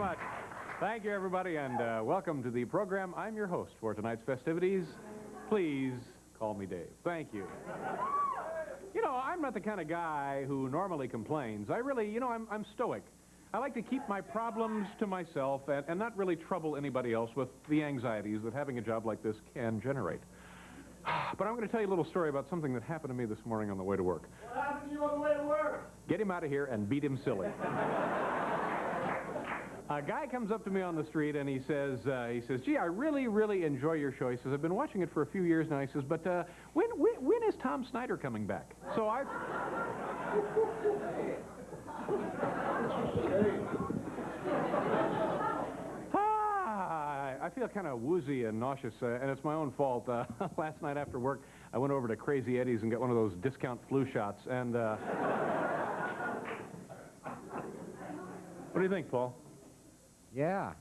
much. Thank you, everybody, and welcome to the program. I'm your host for tonight's festivities. Please call me Dave. Thank you. You know, I'm not the kind of guy who normally complains. I really, you know, I'm stoic. I like to keep my problems to myself and not really trouble anybody else with the anxieties that having a job like this can generate. But I'm going to tell you a little story about something that happened to me this morning on the way to work. What happened to you on the way to work? Get him out of here and beat him silly. A guy comes up to me on the street and he says, gee, I really, really enjoy your show. He says, I've been watching it for a few years now. He says, but when is Tom Snyder coming back? So I feel kind of woozy and nauseous, and it's my own fault. Last night after work, I went over to Crazy Eddie's and got one of those discount flu shots, and... What do you think, Paul? Yeah,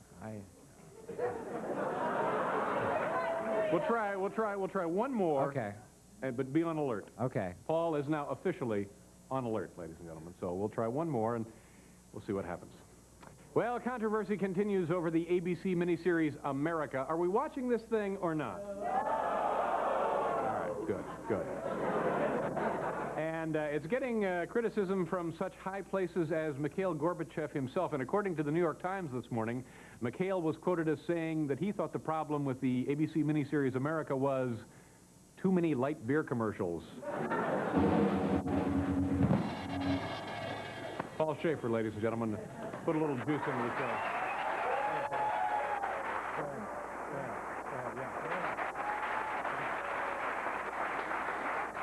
We'll try one more. Okay. But be on alert. Okay. Paul is now officially on alert, ladies and gentlemen. So we'll try one more, and we'll see what happens. Well, controversy continues over the ABC miniseries America. Are we watching this thing or not? All right, good. And it's getting criticism from such high places as Mikhail Gorbachev himself. And according to the New York Times this morning, Mikhail was quoted as saying that he thought the problem with the ABC miniseries America was too many light beer commercials. Paul Schaefer, ladies and gentlemen, put a little juice into the show.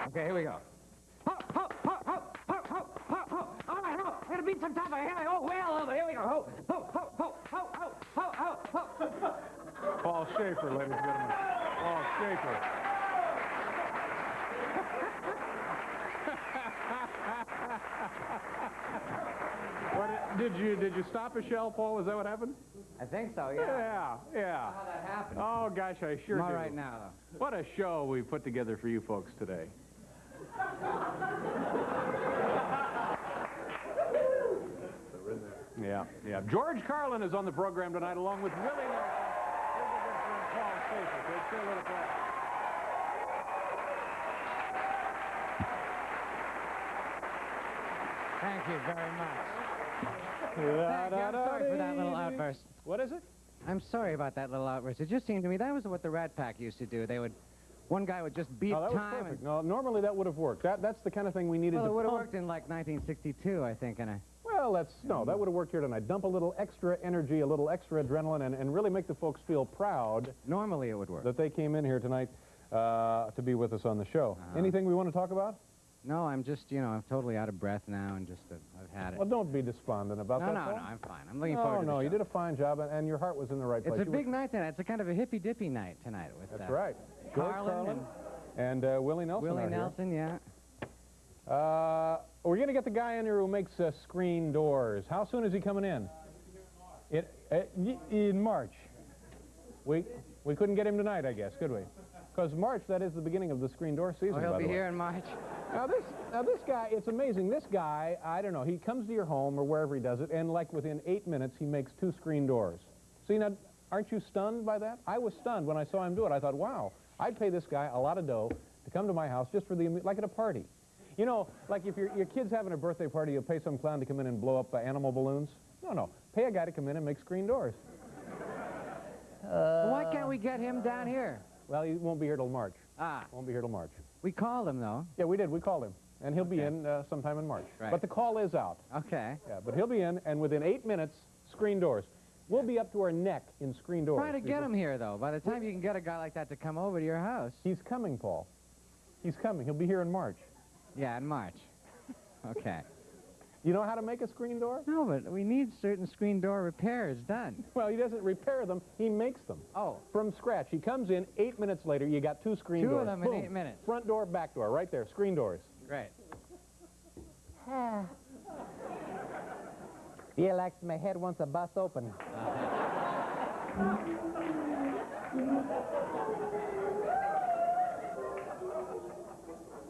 Okay, here we go. It'll be some time. Oh, well, here we go. Paul Schaefer, ladies and gentlemen. Paul Schaefer. Did you stop a shell, Paul? Is that what happened? I think so, yeah. Yeah. How that happened. Oh, gosh, I sure do. I'm all right now, though. What a show we put together for you folks today. Yeah. George Carlin is on the program tonight, along with Willie Nelson. Here's a good friend, Paul Schaefer. Let's say a little applause. Thank you very much. Thank you. I'm sorry for that little outburst. What is it? I'm sorry about that little outburst. It just seemed to me that was what the Rat Pack used to do. One guy would just beat that was time. perfect. No, normally that would have worked. That's the kind of thing we needed to Well, it would have pump. worked in like 1962, I think. Well, that would have worked here tonight. Dump a little extra energy, a little extra adrenaline, and really make the folks feel proud. Normally it would work. That they came in here tonight to be with us on the show. Anything we want to talk about? No, I'm just, I'm totally out of breath now, and just, I've had it. Well, don't be despondent about that, No, Paul. I'm fine. I'm looking forward to the show. You did a fine job, and your heart was in the right place. It's a big night tonight. It's a kind of a hippy-dippy night tonight. With That's right. Carlin and Willie Nelson. Willie Nelson, yeah. We're going to get the guy in here who makes screen doors. How soon is he coming in? In March. We couldn't get him tonight, I guess, could we? Because March, that is the beginning of the screen door season. Oh, he'll be here in March. Now this guy, it's amazing. This guy, I don't know, he comes to your home or wherever he does it, and like within 8 minutes, he makes 2 screen doors. See, now, aren't you stunned by that? I was stunned when I saw him do it. I thought, wow, I'd pay this guy a lot of dough to come to my house just for like at a party. You know, like if your kid's having a birthday party, you'll pay some clown to come in and blow up animal balloons. No. Pay a guy to come in and make screen doors. Why can't we get him down here? Well, he won't be here till March. Ah. Won't be here till March. We called him, though. Yeah, we did. We called him. And he'll be in sometime in March. Right. But the call is out. Okay. Yeah, but he'll be in, and within 8 minutes, screen doors. We'll be up to our neck in screen doors. Try to get him here, though. By the time you can get a guy like that to come over to your house. He's coming, Paul. He's coming. He'll be here in March. Yeah, in March. Okay. You know how to make a screen door? No, but we need certain screen door repairs done. Well, he doesn't repair them. He makes them. Oh. From scratch. He comes in, 8 minutes later, you got 2 screen doors. 2 of them Boom. in 8 minutes. Front door, back door, right there. Screen doors. Great. Feel like my head wants to bust open.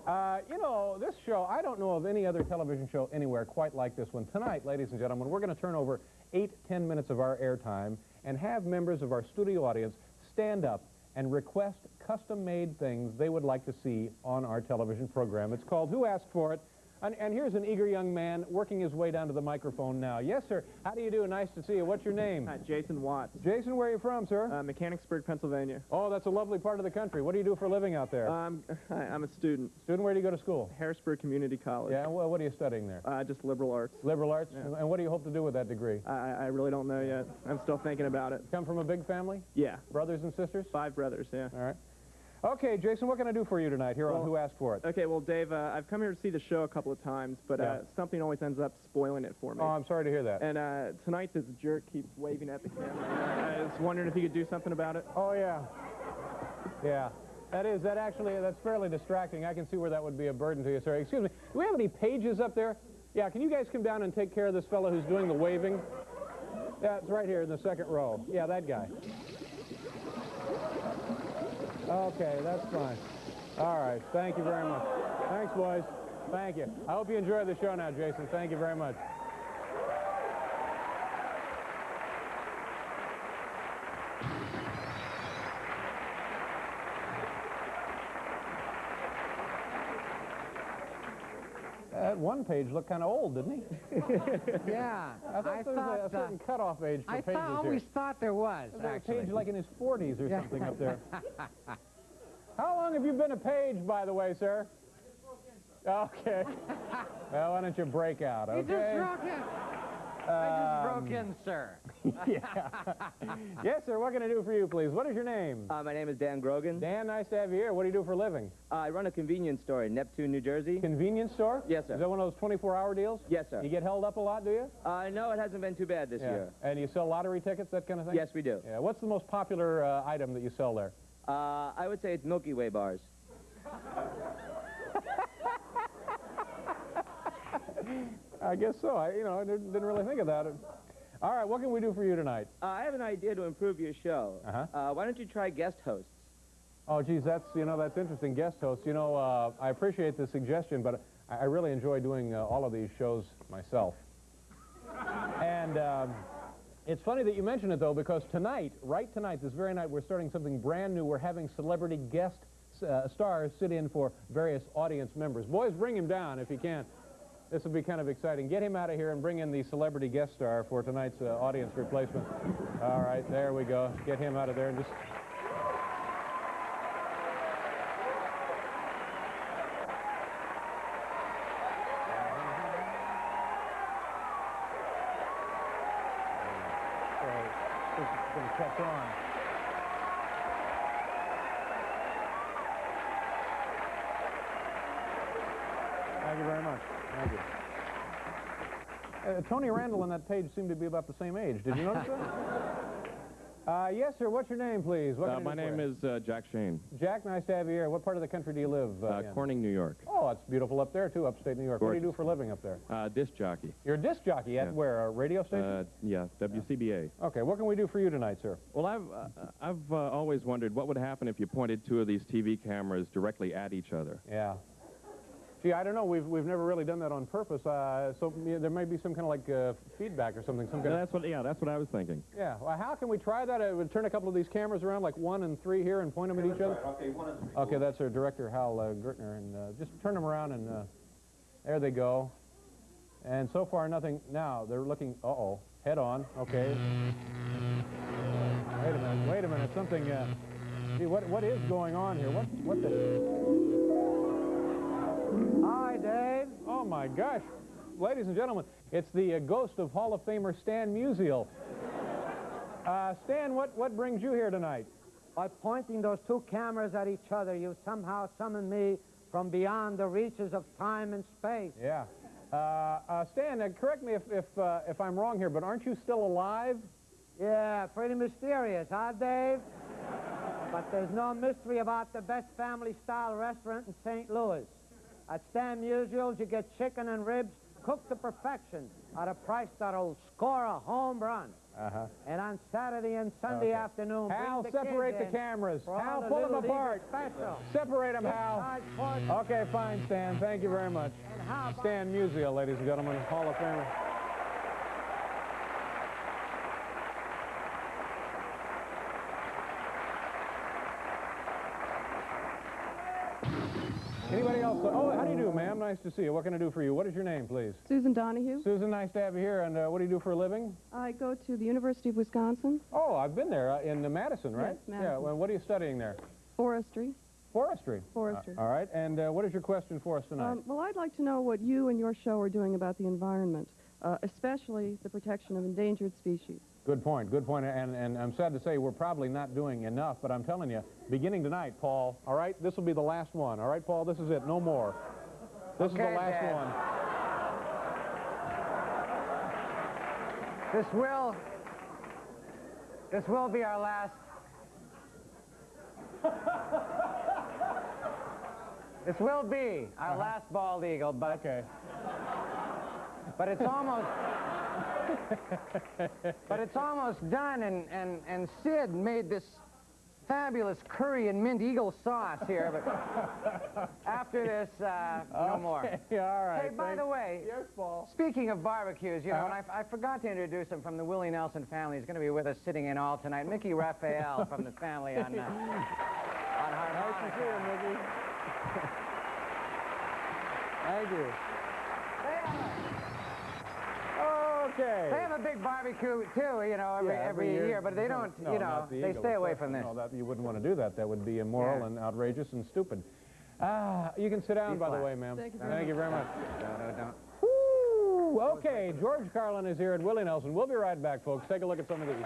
You know, this show, I don't know of any other television show anywhere quite like this one. Tonight, ladies and gentlemen, we're going to turn over 8-10 minutes of our airtime and have members of our studio audience stand up and request custom-made things they would like to see on our television program. It's called Who Asked For It? And here's an eager young man working his way down to the microphone now. Yes, sir. How do you do? Nice to see you. What's your name? Jason Watts. Jason, where are you from, sir? Mechanicsburg, Pennsylvania. Oh, that's a lovely part of the country. What do you do for a living out there? I'm a student. Student, where do you go to school? Harrisburg Community College. Yeah, well, what are you studying there? Just liberal arts. Liberal arts? Yeah. And what do you hope to do with that degree? I really don't know yet. I'm still thinking about it. Come from a big family? Yeah. Brothers and sisters? 5 brothers, yeah. All right. Okay, Jason, what can I do for you tonight here on Who Asked For It? Okay, well, Dave, I've come here to see the show a couple of times, but something always ends up spoiling it for me. Oh, I'm sorry to hear that. And tonight this jerk keeps waving at the camera. I was wondering if you could do something about it. Oh, yeah. Yeah. That's fairly distracting. I can see where that would be a burden to you, sir. Excuse me, do we have any pages up there? Yeah, can you guys come down and take care of this fellow who's doing the waving? Yeah, it's right here in the second row. Yeah, that guy. Okay, that's fine. All right, thank you very much. Thanks, boys. Thank you. I hope you enjoy the show now, Jason. Thank you very much. That one page looked kind of old, didn't he? Yeah. I thought there was a certain cutoff age for pages here. always thought there was, There's actually. a page like in his 40s or something up there. How long have you been a page, by the way, sir? Okay. Well, why don't you break out, okay? You just broke in. I just broke in, sir. Yeah. Yes, sir, what can I do for you, please? What is your name? My name is Dan Grogan. Dan, nice to have you here. What do you do for a living? I run a convenience store in Neptune, New Jersey. Convenience store? Yes, sir. Is that one of those 24-hour deals? Yes, sir. You get held up a lot, do you? No, it hasn't been too bad this year. And you sell lottery tickets, that kind of thing? Yes, we do. Yeah. What's the most popular item that you sell there? I would say it's Milky Way bars. I guess so. I didn't really think of that. All right, what can we do for you tonight? I have an idea to improve your show. Why don't you try guest hosts? Oh, geez, that's interesting. Guest hosts. I appreciate the suggestion, but I really enjoy doing all of these shows myself. And it's funny that you mention it, though, because tonight, right tonight, this very night, we're starting something brand new. We're having celebrity guest stars sit in for various audience members. Boys, bring him down if you can. This will be kind of exciting. Get him out of here and bring in the celebrity guest star for tonight's audience replacement. All right, there we go. Get him out of there and just... It's going to catch on. Thank you very much. Thank you. Tony Randall on that page seemed to be about the same age. Did you notice that? Yes, sir. What's your name, please? My name is Jack Shane. Jack, nice to have you here. What part of the country do you live in? Corning, New York. Oh, it's beautiful up there, too, upstate New York. Gorgeous. What do you do for a living up there? Disc jockey. You're a disc jockey at where? A radio station? Yeah, WCBA. Okay, what can we do for you tonight, sir? Well, I've always wondered what would happen if you pointed 2 of these TV cameras directly at each other. Yeah. Gee, I don't know. We've never really done that on purpose. So there may be some kind of like feedback or something. That's what I was thinking. Yeah. Well, how can we try that? We'll turn a couple of these cameras around, like 1 and 3 here, and point them at each other. Okay, 1 and 3. Okay, that's our director, Hal Gertner, and just turn them around, and there they go. And so far, nothing. Now they're looking. Uh-oh, head on. Okay. Wait a minute. Something. Gee, what is going on here? What the? Hi, Dave. Oh, my gosh. Ladies and gentlemen, it's the ghost of Hall of Famer Stan Musial. Stan, what brings you here tonight? By pointing those 2 cameras at each other, you somehow summoned me from beyond the reaches of time and space. Yeah. Stan, correct me if I'm wrong here, but aren't you still alive? Yeah, pretty mysterious, huh, Dave? But there's no mystery about the best family-style restaurant in St. Louis. At Stan Musial's, you get chicken and ribs cooked to perfection at a price that'll score a home run. And on Saturday and Sunday afternoon, Hal, bring the separate kids the in cameras. for all Hal, the pull them Little League apart. Special. Separate them, Good Hal. size portion. Okay, fine, Stan. Thank you very much. And how about- Stan Musial, ladies and gentlemen, Hall of Famer. Anybody else? Oh, how do you do, ma'am? Nice to see you. What can I do for you? What is your name, please? Susan Donahue. Susan, nice to have you here. And what do you do for a living? I go to the University of Wisconsin. Oh, I've been there in Madison, right? Yes, Madison. Yeah, well, what are you studying there? Forestry. Forestry. Forestry. All right, and what is your question for us tonight? Well, I'd like to know what you and your show are doing about the environment, especially the protection of endangered species. Good point, and I'm sad to say we're probably not doing enough, but I'm telling you, beginning tonight, Paul, all right, this will be the last one, all right, Paul, this is it, no more. This is the last Dad. one. This will be our last. This will be our last bald eagle, but Okay. but it's almost but it's almost done, and Sid made this fabulous curry and mint eagle sauce here, but after this, no more. Okay, all right. Hey, by the way, Yes, Paul. speaking of barbecues, you know, and I forgot to introduce him from the Willie Nelson family. He's going to be with us sitting in all tonight. Mickey Raphael from the family on harmonica. Nice to see you, Mickey. Thank you. Okay. They have a big barbecue, too, you know, every year, but they don't, No, you know, not the they Eagle, stay of away course. from this. No, that, you wouldn't want to do that. That would be immoral Yeah. and outrageous and stupid. You can sit down, Be by the flat. way, ma'am. Thank you very much. No, don't. Woo! Okay, George Carlin is here and Willie Nelson. We'll be right back, folks. Take a look at some of these.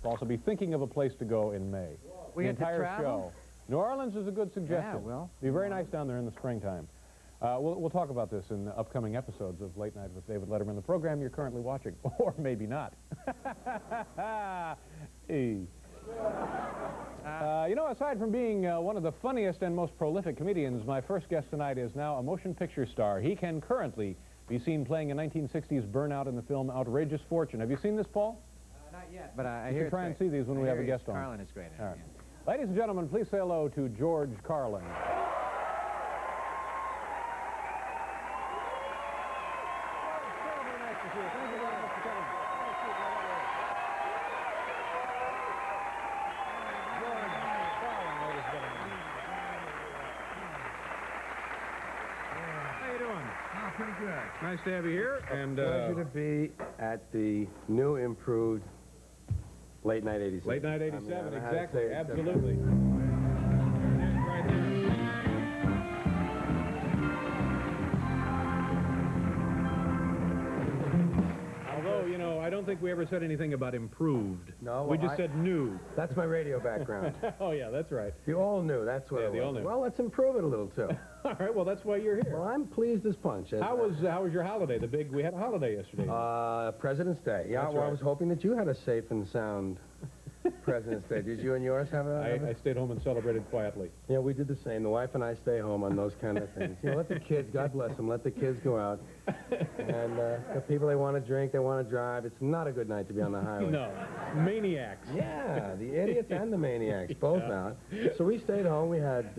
Also be thinking of a place to go in May. We the get to entire travel? show. New Orleans is a good suggestion. Yeah, well. Be very nice down there in the springtime. We'll talk about this in the upcoming episodes of Late Night with David Letterman, the program you're currently watching, or maybe not. Hey. You know, aside from being one of the funniest and most prolific comedians, my first guest tonight is now a motion picture star. He can currently be seen playing a 1960s burnout in the film Outrageous Fortune. Have you seen this, Paul? Not yet, but I You hear can try and see these when we have a guest on. Carlin is great. All right. Ladies and gentlemen, please say hello to George Carlin. How you doing? Oh, pretty good. Nice to have you here. And Pleasure to be at the new, improved Late Night 87. Late Night I 87, mean, I don't know how to exactly, say it except- absolutely. Right there. Although, you know, I don't think we ever said anything about improved. No, we well, just said new. That's my radio background. Oh, yeah, that's right. The all new, that's what Yeah, it the was. all new. Well, let's improve it a little, too. All right, well, that's why you're here. Well, I'm pleased as punch. How was your holiday? We had a holiday yesterday. President's Day. Yeah, That's well, right. I was hoping that you had a safe and sound President's Day. Did you and yours have a... I stayed home and celebrated quietly. Yeah, we did the same. The wife and I stay home on those kind of things. You know, let the kids, God bless them, let the kids go out. And the people, they want to drink, they want to drive. It's not a good night to be on the highway. No, maniacs. Yeah, the idiots and the maniacs, both out. So we stayed home. We had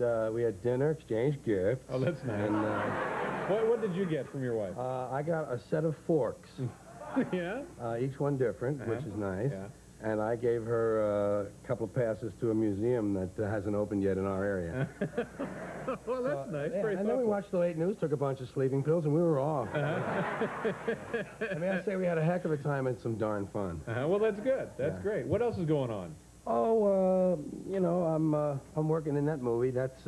dinner, exchanged gifts. Oh, that's nice. And What did you get from your wife? I got a set of forks, Yeah? each one different, which is nice. Yeah. And I gave her a couple of passes to a museum that hasn't opened yet in our area. Well, that's nice. Yeah, Very and then we thoughtful. watched the late news, took a bunch of sleeping pills, and we were off. I mean, I say we had a heck of a time and some darn fun. Well, that's good. That's Yeah. great. What else is going on? Oh, you know, I'm working in that movie. That's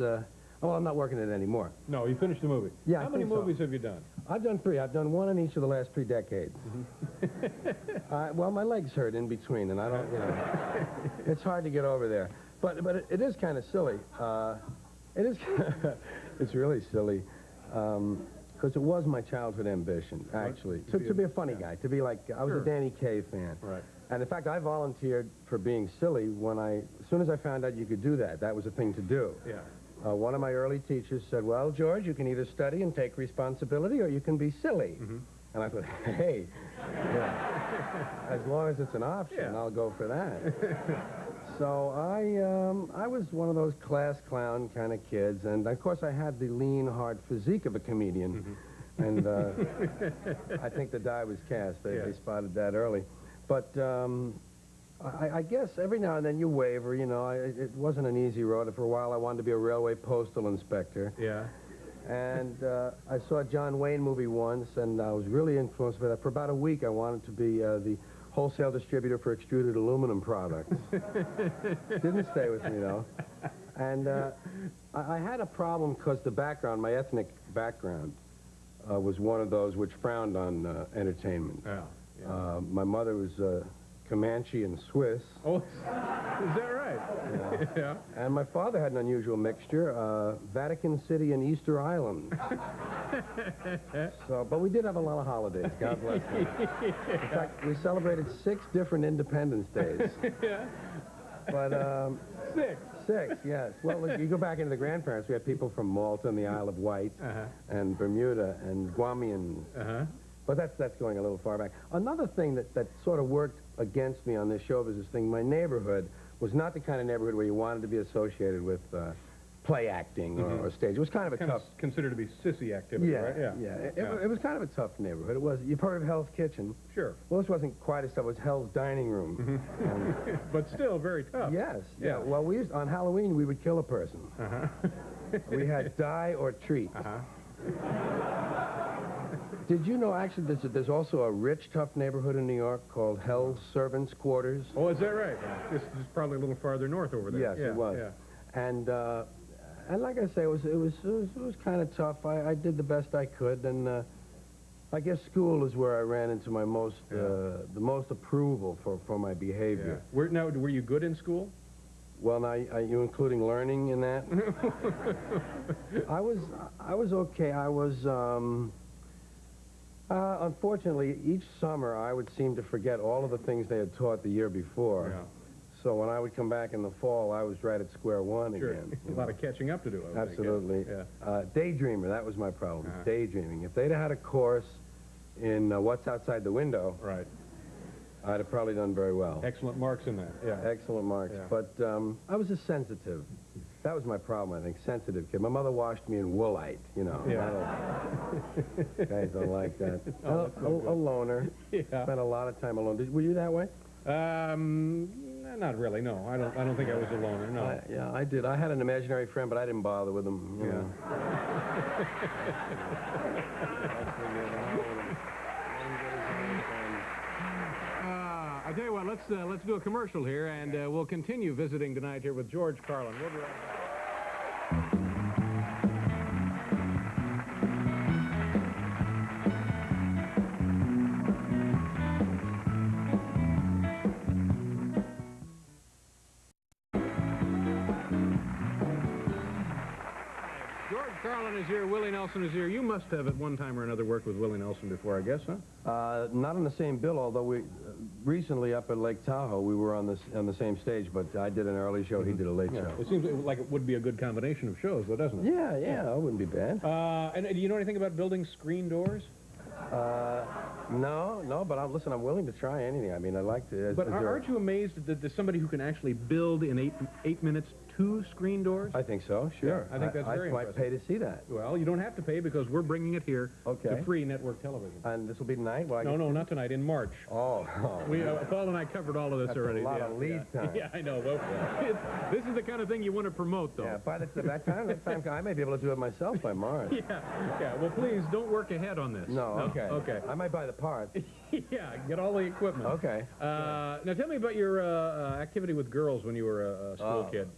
well, I'm not working it anymore. No, you finished the movie. Yeah, I How many think so. movies have you done? I've done 3. I've done 1 in each of the last 3 decades. Well, my legs hurt in between, and I don't, you know, it's hard to get over there. But it is kind of silly. It is, it's really silly. because it was my childhood ambition, actually, to be a funny guy, to be like, I was a Danny Kaye fan. Right. And in fact, I volunteered for being silly as soon as I found out you could do that. That was a thing to do. Yeah. One of my early teachers said, well, George, you can either study and take responsibility or you can be silly. And I thought, hey, as long as it's an option, I'll go for that. So I was one of those class clown kind of kids, and of course I had the lean, hard physique of a comedian, and I think the die was cast. They spotted that early. But I guess every now and then you waver, you know. It wasn't an easy road. For a while I wanted to be a railway postal inspector. Yeah. And I saw a John Wayne movie once, and I was really influenced by that. For about a week, I wanted to be the wholesale distributor for extruded aluminum products. Didn't stay with me, though. And I had a problem because the background, my ethnic background, was one of those which frowned on entertainment. Yeah. My mother was Comanche and Swiss. Oh, is that right? Yeah. And my father had an unusual mixture, Vatican City and Easter Island. But we did have a lot of holidays, God bless them. In fact, we celebrated 6 different Independence Days. Yeah. But, 6? 6, yes. Well, look, you go back into the grandparents, we had people from Malta and the Isle of Wight, and Bermuda, and Guam, and... But that's going a little far back. Another thing that sort of worked against me on this show business thing, my neighborhood was not the kind of neighborhood where you wanted to be associated with play acting or stage. It was kind of a tough... considered to be sissy activity, right? It was kind of a tough neighborhood. It was. You've heard of Hell's Kitchen? Sure. Well, this wasn't quite as tough. It was Hell's Dining Room. But still very tough. Yes. Yeah. Well, on Halloween, we would kill a person. We had die or treat. Did you know, actually, there's also a rich, tough neighborhood in New York called Hell's Servants' Quarters? Oh, is that right? This is probably a little farther north over there. Yes, it was. Yeah. And like I say, it was kind of tough. I did the best I could, and I guess school is where I ran into my the most approval for my behavior. Yeah. Were you good in school? Well, now, are you including learning in that? I was okay. I was... unfortunately, each summer I would seem to forget all of the things they had taught the year before. Yeah. So when I would come back in the fall, I was right at square one again. A lot of catching up to do, I would Absolutely. think. Yeah. Daydreamer, that was my problem, daydreaming. If they'd had a course in What's Outside the Window, right, I'd have probably done very well. Excellent marks in that, yeah. Excellent marks. Yeah. But I was a sensitive. That was my problem, I think, sensitive kid. My mother washed me in Woolite, you know. Yeah. Guys don't like that. A loner. Yeah. Spent a lot of time alone. Were you that way? Not really, no. I don't think I was a loner, no. Yeah, I did. I had an imaginary friend, but I didn't bother with him, you know. I tell you what, let's do a commercial here, and we'll continue visiting tonight here with George Carlin. We'll be right back. Carlin is here, Willie Nelson is here. You must have at one time or another worked with Willie Nelson before, I guess, huh? Not on the same bill, although we recently up at Lake Tahoe, we were on the same stage, but I did an early show, he did a late show. It seems like it would be a good combination of shows, though, doesn't it? Yeah, that wouldn't be bad. And do you know anything about building screen doors? No, but listen, I'm willing to try anything. I mean, I'd like to. But aren't you amazed that there's somebody who can actually build in eight minutes 2 screen doors? I think so, sure. Yeah, I think that's very impressive. I might pay to see that. Well, you don't have to pay because we're bringing it here to free network television. And this will be tonight? Well, no, not tonight, in March. Oh. Paul and I covered all of this already. That's a lot of lead time. Yeah, I know. Well, this is the kind of thing you want to promote, though. Yeah, by that time, I may be able to do it myself by March. Yeah. Well, please, don't work ahead on this. No, okay. I might buy the parts. Yeah, get all the equipment. Okay. Now, tell me about your activity with girls when you were a school kid.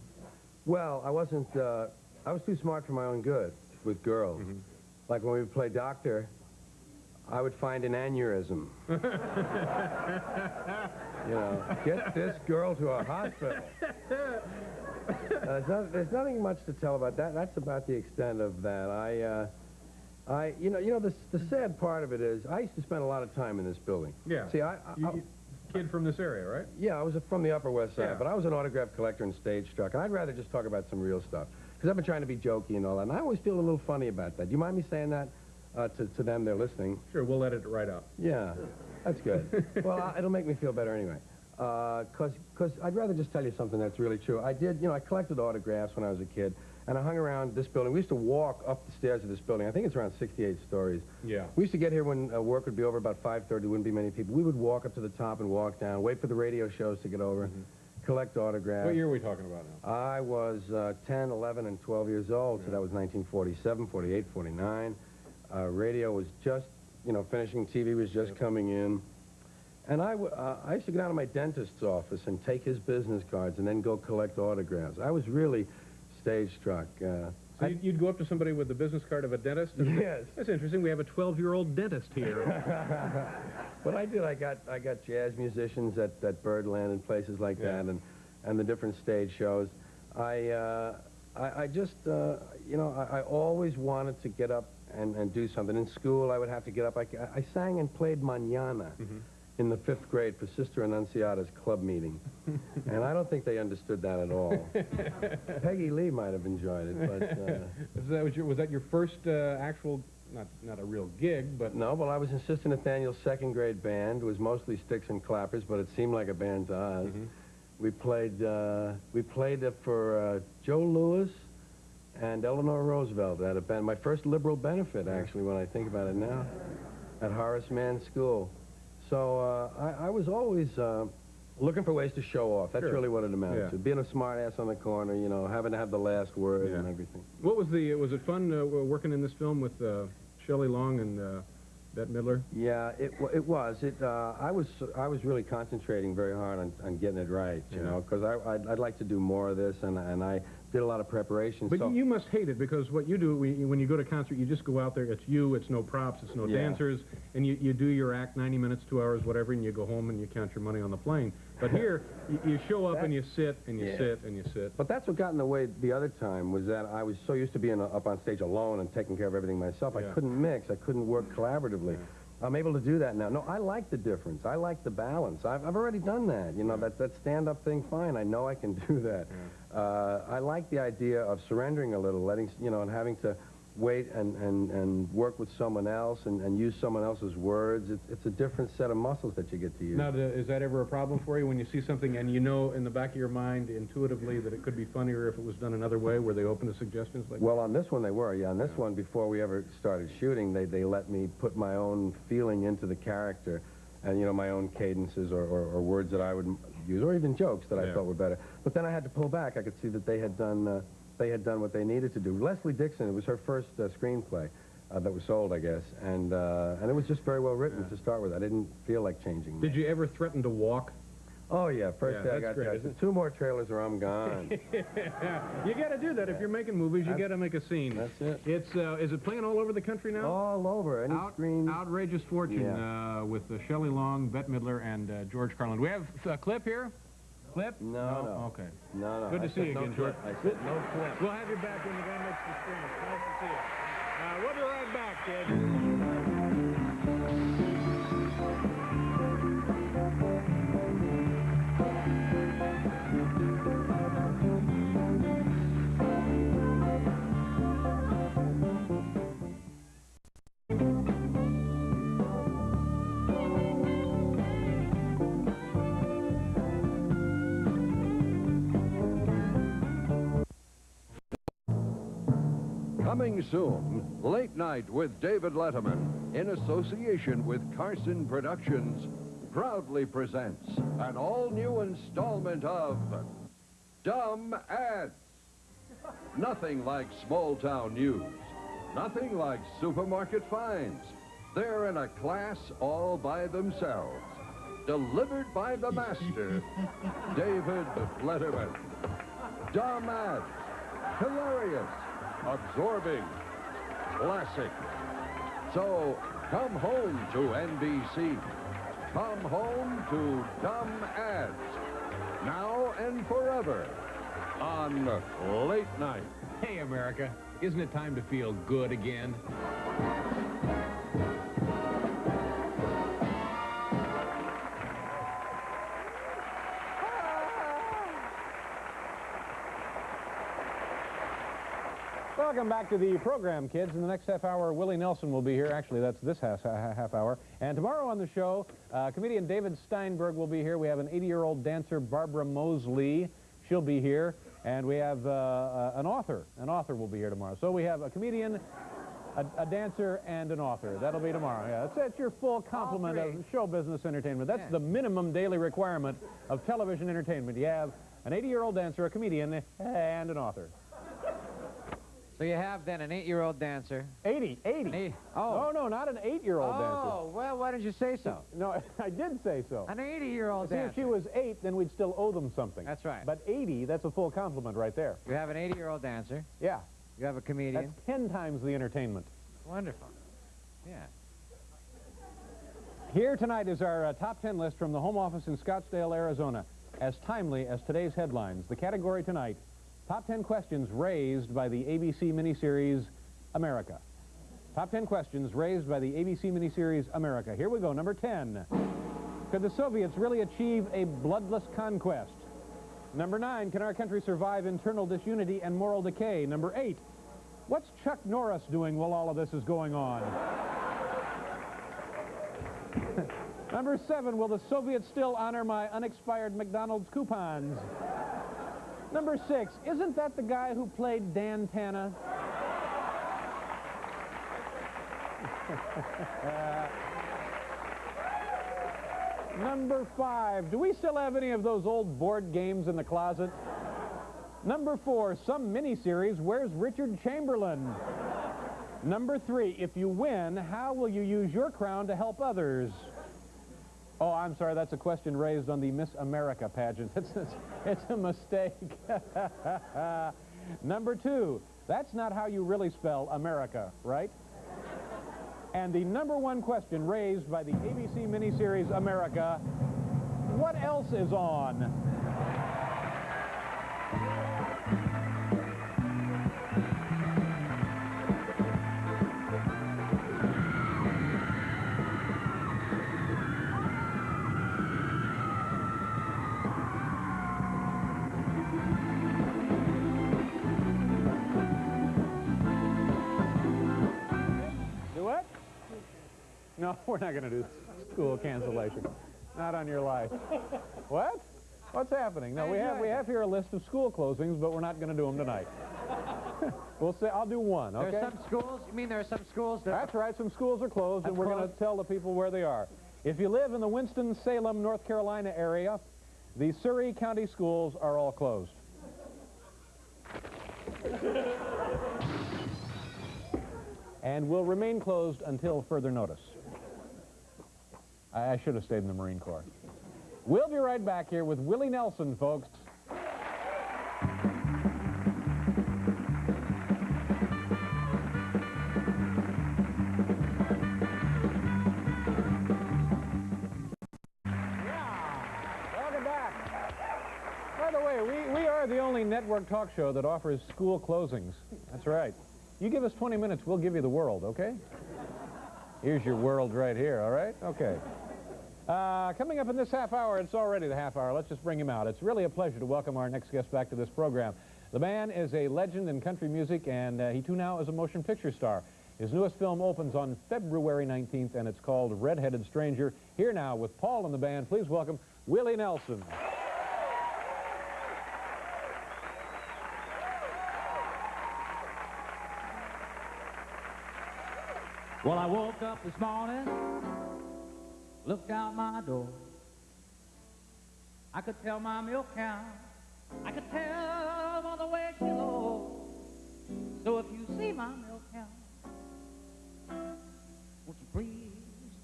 Well, I wasn't, I was too smart for my own good with girls. Mm-hmm. Like when we would play doctor, I would find an aneurysm. You know, get this girl to a hospital. There's nothing much to tell about that. That's about the extent of that. The sad part of it is I used to spend a lot of time in this building. Yeah. See, Kid from this area, right? Yeah, I was from the Upper West Side, Yeah. but I was an autograph collector and stage struck, and I'd rather just talk about some real stuff. Because I've been trying to be jokey and all that, and I always feel a little funny about that. Do you mind me saying that to them? They're listening. Sure, we'll edit it right out. Yeah, that's good. Well, it'll make me feel better anyway. Because I'd rather just tell you something that's really true. I collected autographs when I was a kid, and I hung around this building. We used to walk up the stairs of this building. I think it's around 68 stories. Yeah. We used to get here when work would be over about 5:30. There wouldn't be many people. We would walk up to the top and walk down, wait for the radio shows to get over, collect autographs. What year are we talking about now? I was 10, 11, and 12 years old, so that was 1947, 48, 49. Radio was just, finishing. TV was just coming in. And I used to go down to my dentist's office and take his business cards and then go collect autographs. I was really stage struck. So you'd go up to somebody with the business card of a dentist? And Yes. That's interesting. We have a 12-year-old dentist here. What I did, I got jazz musicians at Birdland and places like that, and the different stage shows. I always wanted to get up and do something. In school, I would have to get up. I sang and played manana in the 5th grade for Sister Annunciata's club meeting. And I don't think they understood that at all. Peggy Lee might have enjoyed it, but... was that your first actual, not a real gig, but... No, well, I was in Sister Nathaniel's 2nd grade band. It was mostly sticks and clappers, but it seemed like a band to us. We played for Joe Louis and Eleanor Roosevelt at a band. My first liberal benefit, actually, when I think about it now, at Horace Mann School. So I was always looking for ways to show off. That's really what it amounted to. Being a smart ass on the corner, having to have the last word and everything. What was was it fun working in this film with Shelley Long and Bette Midler? Yeah, it was. I was really concentrating very hard on getting it right, you know, because I'd like to do more of this, and I did a lot of preparation. But you must hate it, because what you do, when you go to concert, you just go out there, it's you, it's no props, it's no dancers, and you do your act 90 minutes, 2 hours, whatever, and you go home and you count your money on the plane. But here, you show up and you sit, and you sit, and you sit. But that's what got in the way the other time, was that I was so used to being up on stage alone and taking care of everything myself. I couldn't mix, I couldn't work collaboratively. I'm able to do that now. No, I like the difference. I like the balance. I've already done that. That stand-up thing, fine. I know I can do that. I like the idea of surrendering a little, letting, and having to wait and work with someone else and use someone else's words. It's a different set of muscles that you get to use. Now, is that ever a problem for you when you see something and you know in the back of your mind intuitively that it could be funnier if it was done another way? Were they open to suggestions like that? Well, on this one they were, On this one, before we ever started shooting, they let me put my own feeling into the character and, my own cadences or words that I would use, or even jokes that I thought were better. But then I had to pull back. I could see that they had done what they needed to do. Leslie Dixon, it was her first screenplay that was sold, I guess, and it was just very well written to start with. I didn't feel like changing. Did you ever threaten to walk? Oh, yeah, first day I got there. 2 more trailers or I'm gone. You got to do that. If you're making movies, you got to make a scene. That's it. Is it playing all over the country now? All over. Any screen. Outrageous Fortune with Shelley Long, Bette Midler, and George Carlin. Do we have a clip here? Clip? No. Okay. No. Good to see you again, George. I said no clip. We'll have you back when the guy makes the screen. It's nice to see you. We'll be right back, kid. Coming soon, Late Night with David Letterman, in association with Carson Productions, proudly presents an all-new installment of Dumb Ads. Nothing like small-town news. Nothing like supermarket finds. They're in a class all by themselves. Delivered by the master, David Letterman. Dumb Ads. Hilarious. Absorbing. Classic. So, come home to NBC. Come home to Dumb Ads. Now and forever on Late Night. Hey, America. Isn't it time to feel good again? Welcome back to the program, kids. In the next half hour, Willie Nelson will be here. Actually, that's this half hour. And tomorrow on the show, comedian David Steinberg will be here. We have an 80-year-old dancer, Barbara Mosley. She'll be here. And we have an author. An author will be here tomorrow. So we have a comedian, a dancer, and an author. That'll be tomorrow. Yeah, that's your full complement of show business entertainment. That's the minimum daily requirement of television entertainment. You have an 80-year-old dancer, a comedian, and an author. So you have then an 8-year-old dancer. 80. Oh. No, not an 8-year-old dancer. Oh, well, why didn't you say so? No, I did say so. An 80-year-old See, dancer. if she was 8, then we'd still owe them something. That's right. But 80, that's a full compliment right there. You have an 80-year-old dancer. Yeah. You have a comedian. That's 10 times the entertainment. Wonderful. Yeah. Here tonight is our top 10 list from the home office in Scottsdale, Arizona. As timely as today's headlines. The category tonight, top 10 questions raised by the ABC miniseries America. Top 10 questions raised by the ABC miniseries America. Here we go, number 10. Could the Soviets really achieve a bloodless conquest? Number 9, can our country survive internal disunity and moral decay? Number 8, what's Chuck Norris doing while all of this is going on? Number 7, will the Soviets still honor my unexpired McDonald's coupons? Number 6, isn't that the guy who played Dan Tana? Number 5, do we still have any of those old board games in the closet? Number 4, some miniseries, where's Richard Chamberlain? Number 3, if you win, how will you use your crown to help others? Oh, I'm sorry, that's a question raised on the Miss America pageant. It's a mistake. Number 2, that's not how you really spell America, right? And the number 1 question raised by the ABC miniseries America, what else is on? No, we're not going to do school cancellation. Not on your life. What? What's happening? No, we have here a list of school closings, but we're not going to do them tonight. We'll say I'll do one. Okay. There are some schools. You mean there are some schools that? That's right. Some schools are closed, and we're going to tell the people where they are. If you live in the Winston-Salem, North Carolina area, the Surrey County schools are all closed. And will remain closed until further notice. I should have stayed in the Marine Corps. We'll be right back here with Willie Nelson, folks. Welcome back. By the way, we are the only network talk show that offers school closings. That's right. You give us 20 minutes, we'll give you the world, okay? Here's your world right here, all right? Okay. Coming up in this half hour, it's already the half hour. Let's just bring him out. It's really a pleasure to welcome our next guest back to this program. The man is a legend in country music, and he too now is a motion picture star. His newest film opens on February 19th, and it's called Red-Headed Stranger. Here now with Paul and the band, please welcome Willie Nelson. Well, I woke up this morning, looked out my door. I could tell my milk cow, I could tell by the way she looks. So if you see my milk cow, won't you please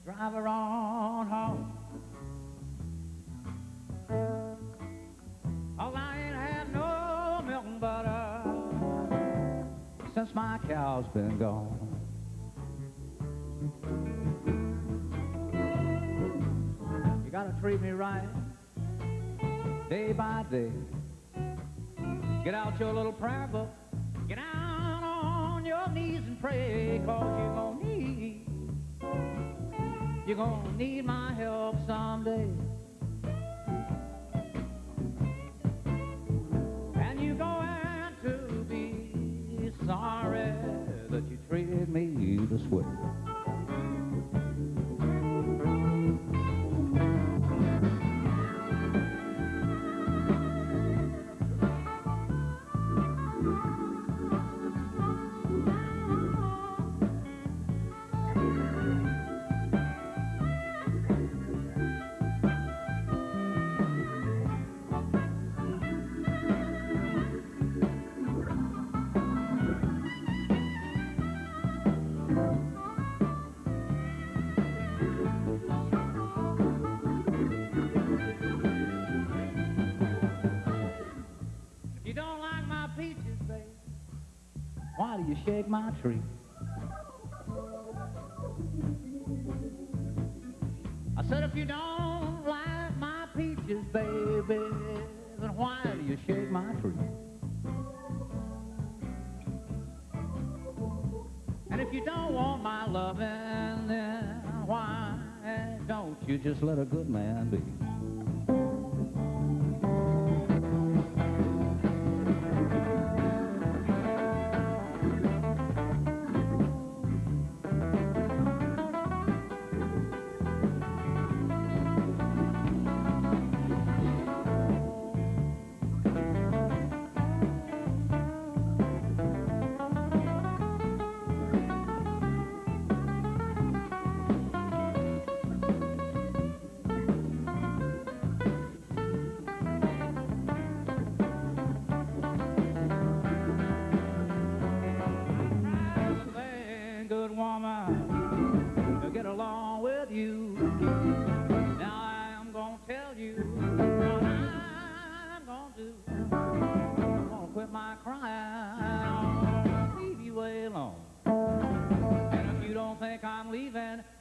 drive her on home? 'Cause I ain't had no milk and butter since my cow's been gone. You gotta treat me right, day by day. Get out your little prayer book, get down on your knees and pray, 'cause you're gonna need my help someday. And you're going to be sorry the swing. Why do you shake my tree? I said, if you don't like my peaches, baby, then why do you shake my tree? And if you don't want my loving, then why don't you just let a good man be?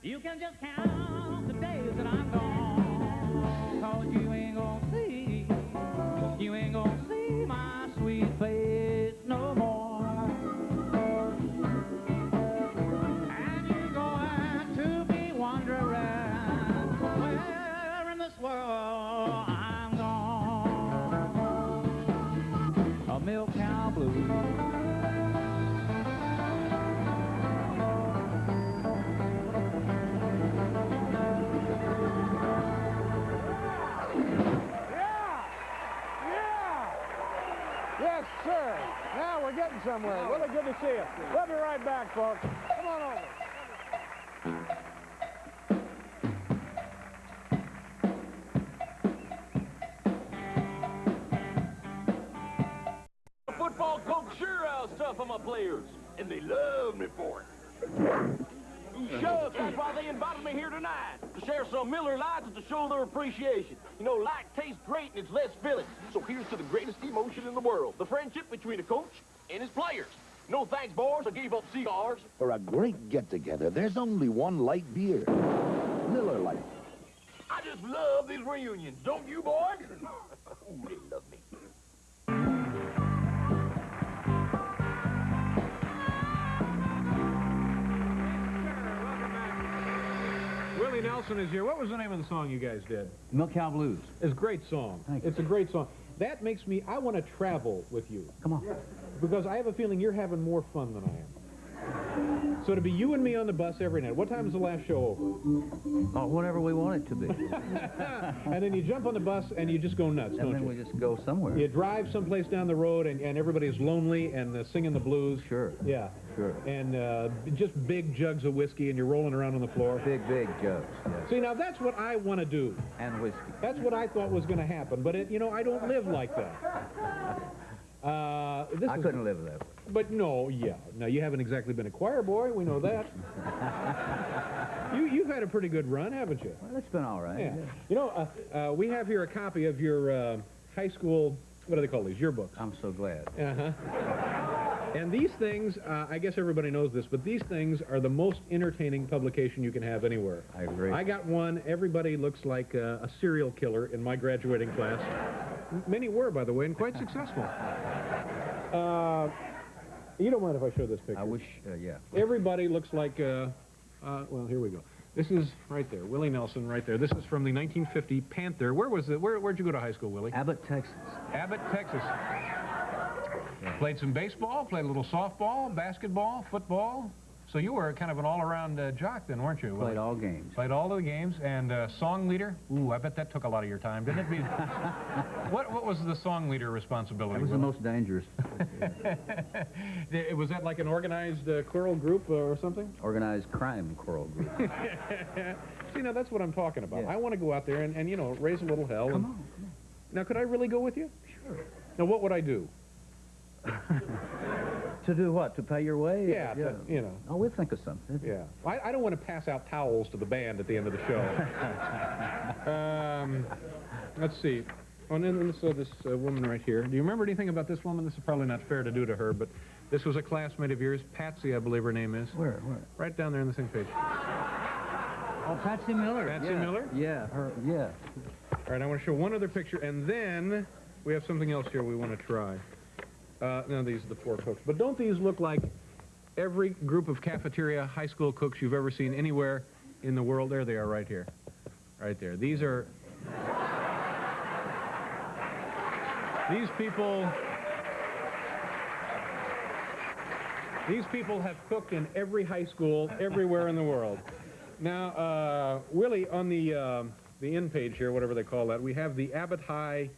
You can just count the days that I'm gone, 'cause you ain't gonna see my sweet face no more. And you're going to be wondering where in this world I'm gone. A milk cow blues. Yes, sir. Now we're getting somewhere. Really good to see you. We'll be right back, folks. Come on over. The football coach sure was tough on my players, and they love me for it. Shucks, that's why they invited me here tonight, to share some Miller Lights and to show their appreciation. You know, light tastes great and it's less filling. So here's to the greatest emotion in the world, the friendship between a coach and his players. No thanks, boys, I gave up cigars. For a great get-together, there's only one light beer. Miller Lite. I just love these reunions, don't you, boys? Ooh, they love me. Willie Nelson is here. What was the name of the song you guys did? Milk Cow Blues. It's a great song. Thank you. It's a great song. That makes me, I want to travel with you. Come on. Because I have a feeling you're having more fun than I am. So to be you and me on the bus every night. What time is the last show over? Oh, whatever we want it to be. And then you jump on the bus and you just go nuts, And don't then you? we just go somewhere. You drive someplace down the road and everybody's lonely and singing the blues. Sure. Yeah. Sure. And just big jugs of whiskey and you're rolling around on the floor. Big jugs. Yes. See, now that's what I want to do. And whiskey. That's what I thought was going to happen, but you know, I don't live like that. I couldn't live that way. But no, yeah. Now, you haven't exactly been a choir boy. We know that. You've had a pretty good run, haven't you? Well, it's been all right. Yeah. You know, we have here a copy of your high school, what do they call these, yearbooks? I'm so glad. Uh-huh. And these things, I guess everybody knows this, but these things are the most entertaining publication you can have anywhere. I agree. I got one. Everybody looks like a serial killer in my graduating class. Many were, by the way, and quite successful. You don't mind if I show this picture? I wish, yeah. Everybody looks like, well, here we go. This is right there, Willie Nelson right there. This is from the 1950 Panther. Where'd you go to high school, Willie? Abbott, Texas. Abbott, Texas. Yeah. Played some baseball, played a little softball, basketball, football. So you were kind of an all-around jock then, weren't you? Played all games. Played all of the games. And song leader? Ooh, I bet that took a lot of your time, didn't it? What was the song leader responsibility? That was the most dangerous. Was that like an organized choral group or something? Organized crime choral group. See, now that's what I'm talking about. Yeah. I want to go out there and, you know, raise a little hell. Come on. Now, could I really go with you? Sure. Now, what would I do? To do what? To pay your way? Yeah, you know. Oh, we'll think of something. Yeah. I don't want to pass out towels to the band at the end of the show. Let's see. Oh, and then this woman right here. Do you remember anything about this woman? This is probably not fair to do to her, but this was a classmate of yours, Patsy, I believe her name is. Where? Right down there on the same page. Oh, Patsy Miller. Patsy Miller? Yeah, yeah. All right, I want to show one other picture, and then we have something else here we want to try. Now, these are the 4 cooks. But don't these look like every group of cafeteria high school cooks you've ever seen anywhere in the world? There they are right here. Right there. These are... These people have cooked in every high school everywhere in the world. Now, Willie, on the end page here, whatever they call that, we have the Abbott High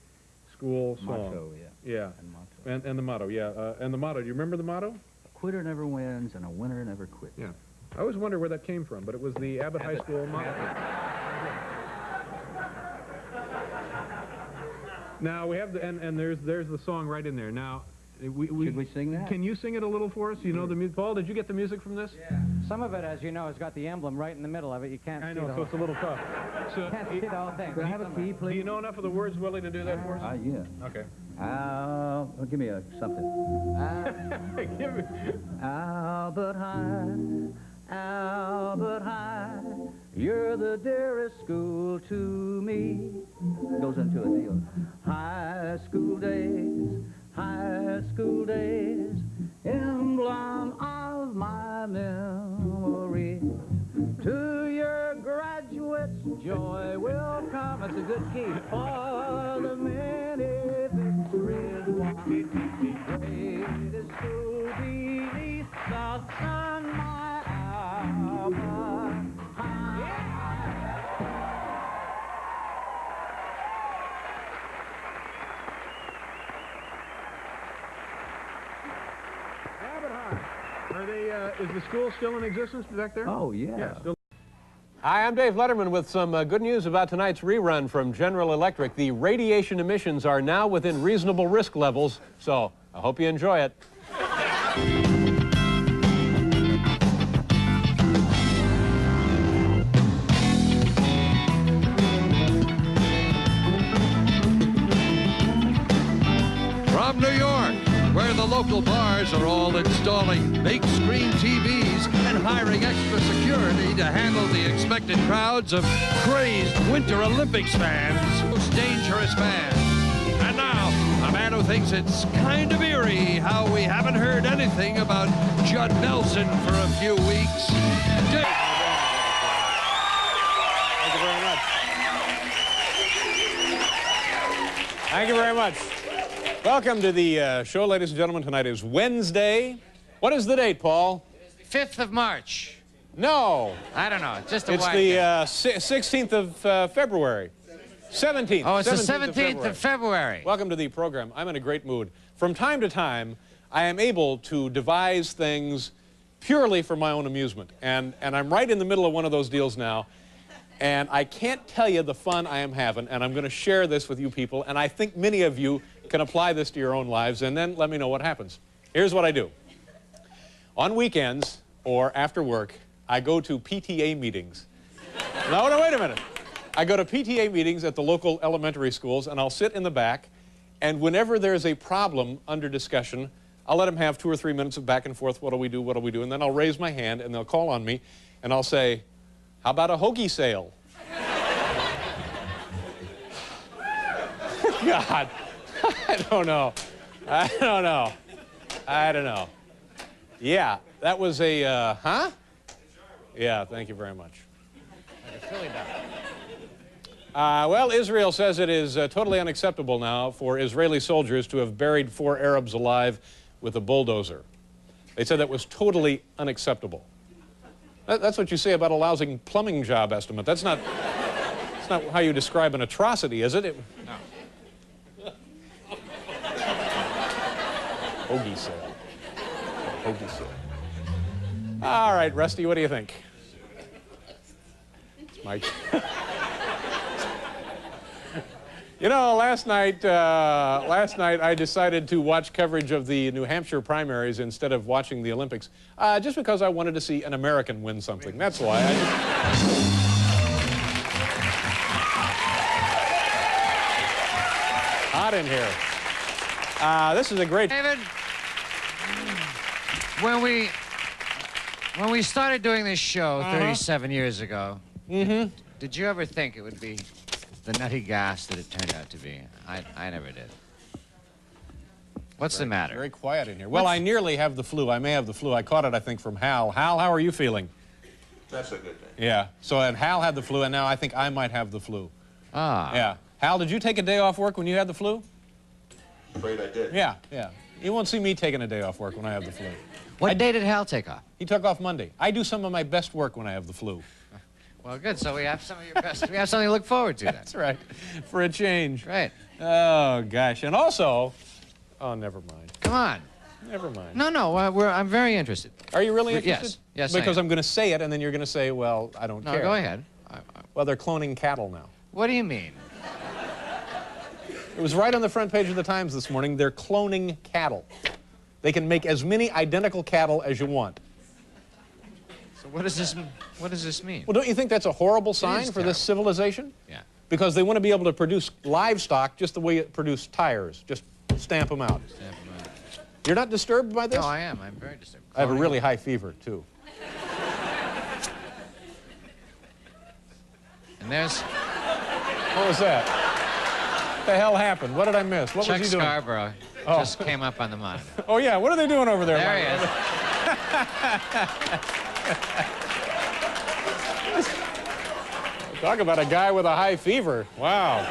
School song. Motto, yeah. Yeah. And motto. And the motto, yeah. And the motto, do you remember the motto? A quitter never wins and a winner never quits. Yeah. I always wonder where that came from, but it was the Abbott High School motto. Now, we have the, and there's the song right in there. Now, should we sing that? Can you sing it a little for us? You know the music. Paul, did you get the music from this? Yeah. Some of it, as you know, has got the emblem right in the middle of it. You can't see the so whole it's a little tough. So, can't see the whole thing. Could I have a key, please? Do you know enough of the words, Willie, to do that for us? Yeah. Okay. Give me something. Give me. Albert High, you're the dearest school to me. Goes into a deal. High school days, emblem of my memory. To your graduates, joy will come. It's a good key. For the many victories won. Greatest school beneath the sun, my Albert High. Abbott High. Are they, is the school still in existence back there? Oh, yeah. Yeah, still. Hi, I'm Dave Letterman with some good news about tonight's rerun from General Electric. The radiation emissions are now within reasonable risk levels, so I hope you enjoy it. From New York, where the local bars are all installing big screen TVs and hiring extra security to handle the expected crowds of crazed Winter Olympics fans, most dangerous fans. And now, a man who thinks it's kind of eerie how we haven't heard anything about Judd Nelson for a few weeks. Thank you very much. Thank you very much. Welcome to the show, ladies and gentlemen. Tonight is Wednesday. What is the date, Paul? 5th of March. No. I don't know. Just a It's the 16th of February. 17th. Oh, it's 17th the 17th of February. Welcome to the program. I'm in a great mood. From time to time, I am able to devise things purely for my own amusement. And I'm right in the middle of one of those deals now. And I can't tell you the fun I am having, and I'm going to share this with you people, and I think many of you can apply this to your own lives, and then let me know what happens. Here's what I do. On weekends, or after work, I go to PTA meetings. No, wait a minute. I go to PTA meetings at the local elementary schools, and I'll sit in the back, and whenever there's a problem under discussion, I'll let them have 2 or 3 minutes of back and forth, what do we do, and then I'll raise my hand, and they'll call on me, and I'll say, how about a hoagie sale? God, I don't know. Yeah, that was a, huh? Yeah, thank you very much. Like a silly duck. Well, Israel says it is totally unacceptable now for Israeli soldiers to have buried 4 Arabs alive with a bulldozer. They said that was totally unacceptable. That's what you say about a lousy plumbing job estimate. That's not how you describe an atrocity, is it? No. Hoagie sale. Hoagie sale. All right, Rusty, what do you think? It's Mike. You know, last night I decided to watch coverage of the New Hampshire primaries instead of watching the Olympics, just because I wanted to see an American win something. That's why. Hot in here. This is a great... David, when we started doing this show 37 years ago, did you ever think it would be the nutty gas that it turned out to be? I never did. What's the matter? Very quiet in here. Well, I nearly have the flu. I may have the flu. I caught it, I think, from Hal. Hal, how are you feeling? That's a good thing. Yeah. So, and Hal had the flu, and now I think I might have the flu. Ah. Yeah. Hal, did you take a day off work when you had the flu? Afraid I did. Yeah, yeah. You won't see me taking a day off work when I have the flu. What day did Hal take off? He took off Monday. I do some of my best work when I have the flu. Well, good. So we have some of your best. We have something to look forward to. Then. That's right. For a change. Right. Oh gosh. And also, oh, never mind. Come on. Never mind. No. I'm very interested. Are you really interested? Yes. Yes. Because I'm going to say it, and then you're going to say, "Well, I don't care." No, go ahead. Well, they're cloning cattle now. What do you mean? It was right on the front page of the Times this morning. They're cloning cattle. They can make as many identical cattle as you want. So what does this mean? Well, don't you think that's a horrible sign for this civilization? Yeah. Because they want to be able to produce livestock just the way it produced tires. Just stamp them out. Stamp them out. You're not disturbed by this? No, I am. I'm very disturbed. I have a really high fever, too. And there's... What was that? What the hell happened? What did I miss? What Chuck was he doing? Scarborough just came up on the monitor. Oh, yeah. What are they doing over there? There he is. Talk about a guy with a high fever. Wow.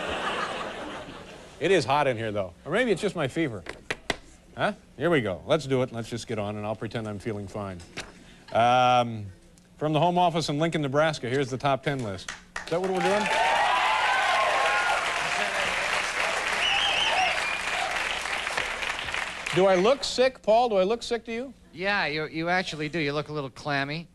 It is hot in here, though. Or maybe it's just my fever. Huh? Here we go. Let's do it. Let's just get on, and I'll pretend I'm feeling fine. From the home office in Lincoln, Nebraska, here's the top 10 list. Is that what we're doing? Do I look sick, Paul? Do I look sick to you? Yeah, you actually do. You look a little clammy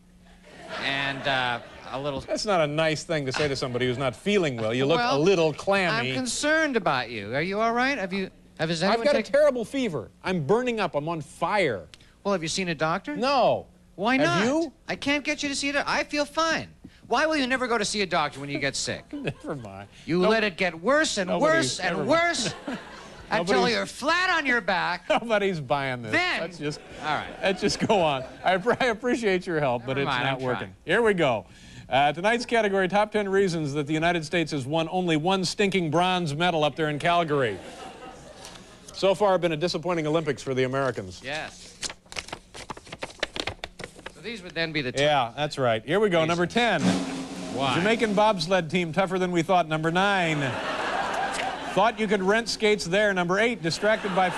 and a little... That's not a nice thing to say to somebody who's not feeling well. You look Well, a little clammy. I'm concerned about you. Are you all right? Has anyone I've got a terrible fever. I'm burning up. I'm on fire. Well, have you seen a doctor? No. Why not? Have you? I can't get you to see a doctor. I feel fine. Why will you never go to see a doctor when you get sick? Never mind. You let it get worse and worse and worse until you're flat on your back. Nobody's buying this. Then, let's just, all right. Let's just go on. I appreciate your help, but Never it's mind, not I'm working. trying. Here we go. Tonight's category, top 10 reasons that the United States has won only one stinking bronze medal up there in Calgary. So far, been a disappointing Olympics for the Americans. Yes. So these would then be the top. Yeah, that's right. Here we go. Number 10. Why? Jamaican bobsled team tougher than we thought. Number 9. Thought you could rent skates there. Number 8. Distracted by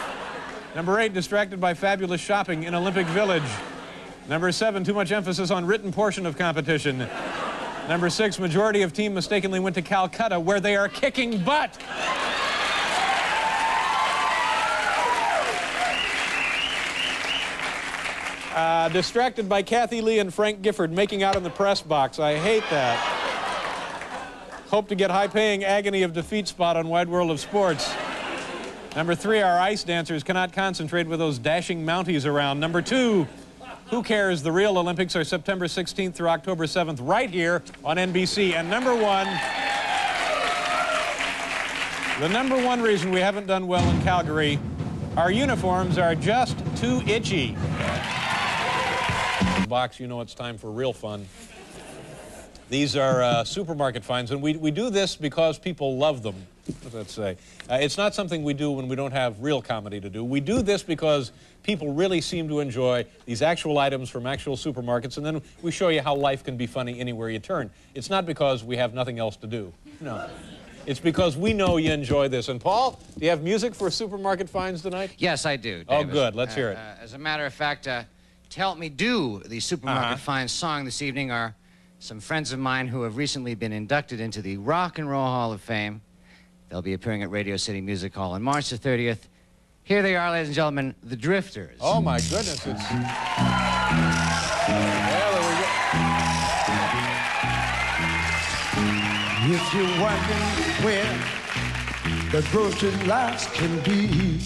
fabulous shopping in Olympic Village. Number 7. Too much emphasis on written portion of competition. Number 6. Majority of team mistakenly went to Calcutta, where they are kicking butt. Distracted by Kathy Lee and Frank Gifford making out in the press box. I hate that. Hope to get high-paying agony of defeat spot on Wide World of Sports. Number 3, our ice dancers cannot concentrate with those dashing Mounties around. Number 2, who cares? The real Olympics are September 16th through October 7th right here on NBC. And number 1, the number 1 reason we haven't done well in Calgary, our uniforms are just too itchy. Box, you know it's time for real fun. These are supermarket finds, and we do this because people love them. What does that say? It's not something we do when we don't have real comedy to do. We do this because people really seem to enjoy these actual items from actual supermarkets, and then we show you how life can be funny anywhere you turn. It's not because we have nothing else to do. No. It's because we know you enjoy this. And Paul, do you have music for supermarket finds tonight? Yes, I do, David. Oh, good. Let's hear it. As a matter of fact, To help me do the Supermarket Finds song this evening are some friends of mine who have recently been inducted into the Rock and Roll Hall of Fame. They'll be appearing at Radio City Music Hall on March the 30th. Here they are, ladies and gentlemen, the Drifters. Oh, my goodness. It's... Well, there we go. If you're wondering where the grocery lots can be,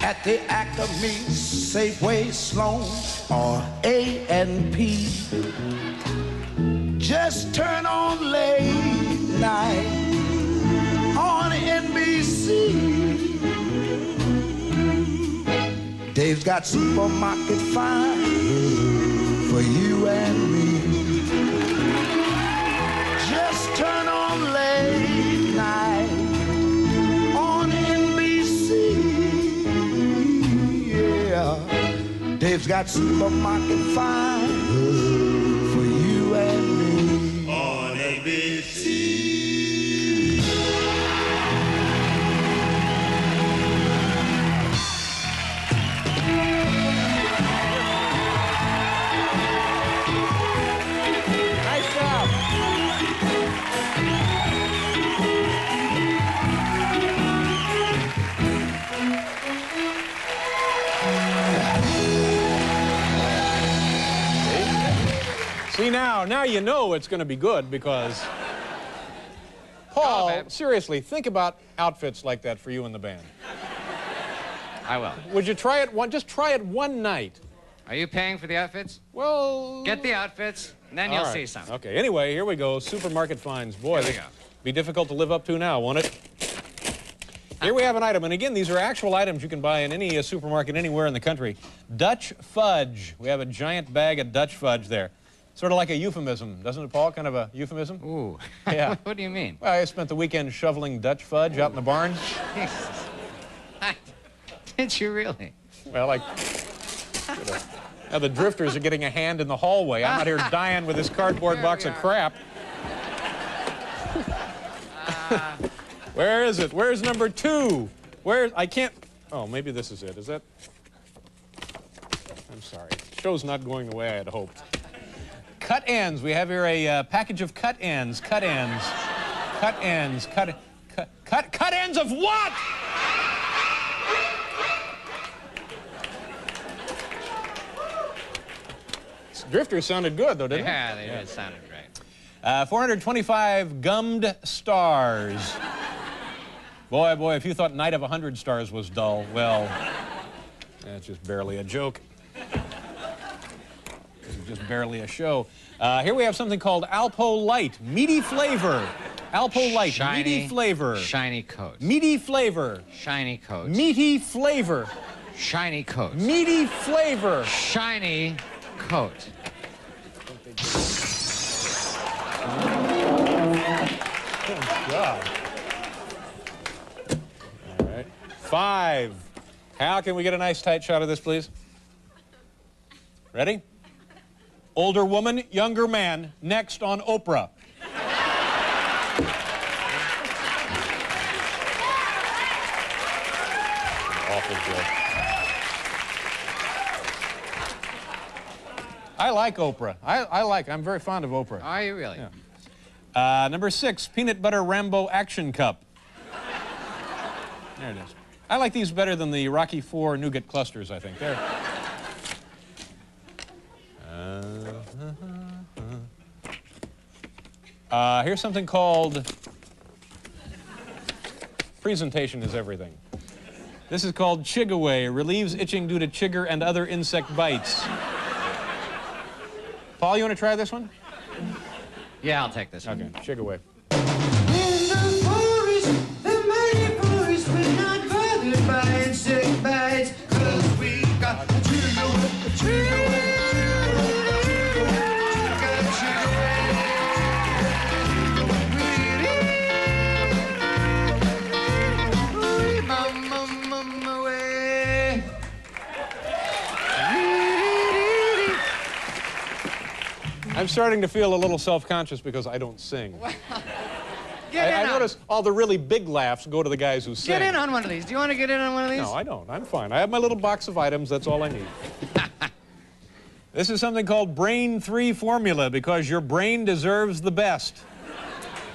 at the Acme, Safeway, Sloan, or A&P, just turn on late night on NBC. Dave's got supermarket finds for you and me. Just turn on late night on NBC. Yeah, Dave's got supermarket finds for you and me on NBC. See, now you know it's going to be good because... Paul, seriously, think about outfits like that for you and the band. I will. Would you try it just try it one night? Are you paying for the outfits? Well... Get the outfits, and then you'll see something. Okay, anyway, here we go. Supermarket finds. Boy, Here we go. Be difficult to live up to now, won't it? Here we have an item, and again, these are actual items you can buy in any supermarket anywhere in the country. Dutch fudge. We have a giant bag of Dutch fudge there. Sort of like a euphemism, doesn't it, Paul? Kind of a euphemism? Ooh. Yeah. What do you mean? Well, I spent the weekend shoveling Dutch fudge out in the barn. Jesus. Did you really? Well, like... Now the Drifters are getting a hand in the hallway. I'm out here dying with this cardboard box of crap. Where is it? Where's number 2? Where? I can't... Oh, maybe this is it. Is that... I'm sorry. The show's not going the way I had hoped. Cut ends. We have here a package of cut ends. Cut ends. Cut ends. Cut ends of what? Drifters sounded good, though, didn't they? Yeah, they did. Sounded great. 425 gummed stars. Boy, boy, if you thought Night of 100 Stars was dull, well, that's just barely a joke. This is just barely a show. Here we have something called Alpo Light, meaty flavor. Alpo Light, Shiny, meaty flavor. Shiny coat. Meaty flavor. Shiny coat. Meaty flavor. Shiny coat. Meaty flavor. Shiny coat. Good job. All right. 5. Hal, can we get a nice tight shot of this, please? Ready? Older woman, younger man, next on Oprah. Awful joke. I like Oprah. I'm very fond of Oprah. Are you really? Yeah. Number 6, peanut butter Rambo action cup. There it is. I like these better than the Rocky IV nougat clusters, I think. Here's something called presentation is everything. This is called Chigaway, relieves itching due to chigger and other insect bites. Paul, you want to try this one? Yeah, I'll take this one. Okay, Chigaway. I'm starting to feel a little self-conscious because I don't sing. Get in I notice all the really big laughs go to the guys who sing. Get in on one of these. Do you want to get in on one of these? No, I don't. I'm fine. I have my little box of items. That's all I need. This is something called Brain 3 Formula, because your brain deserves the best.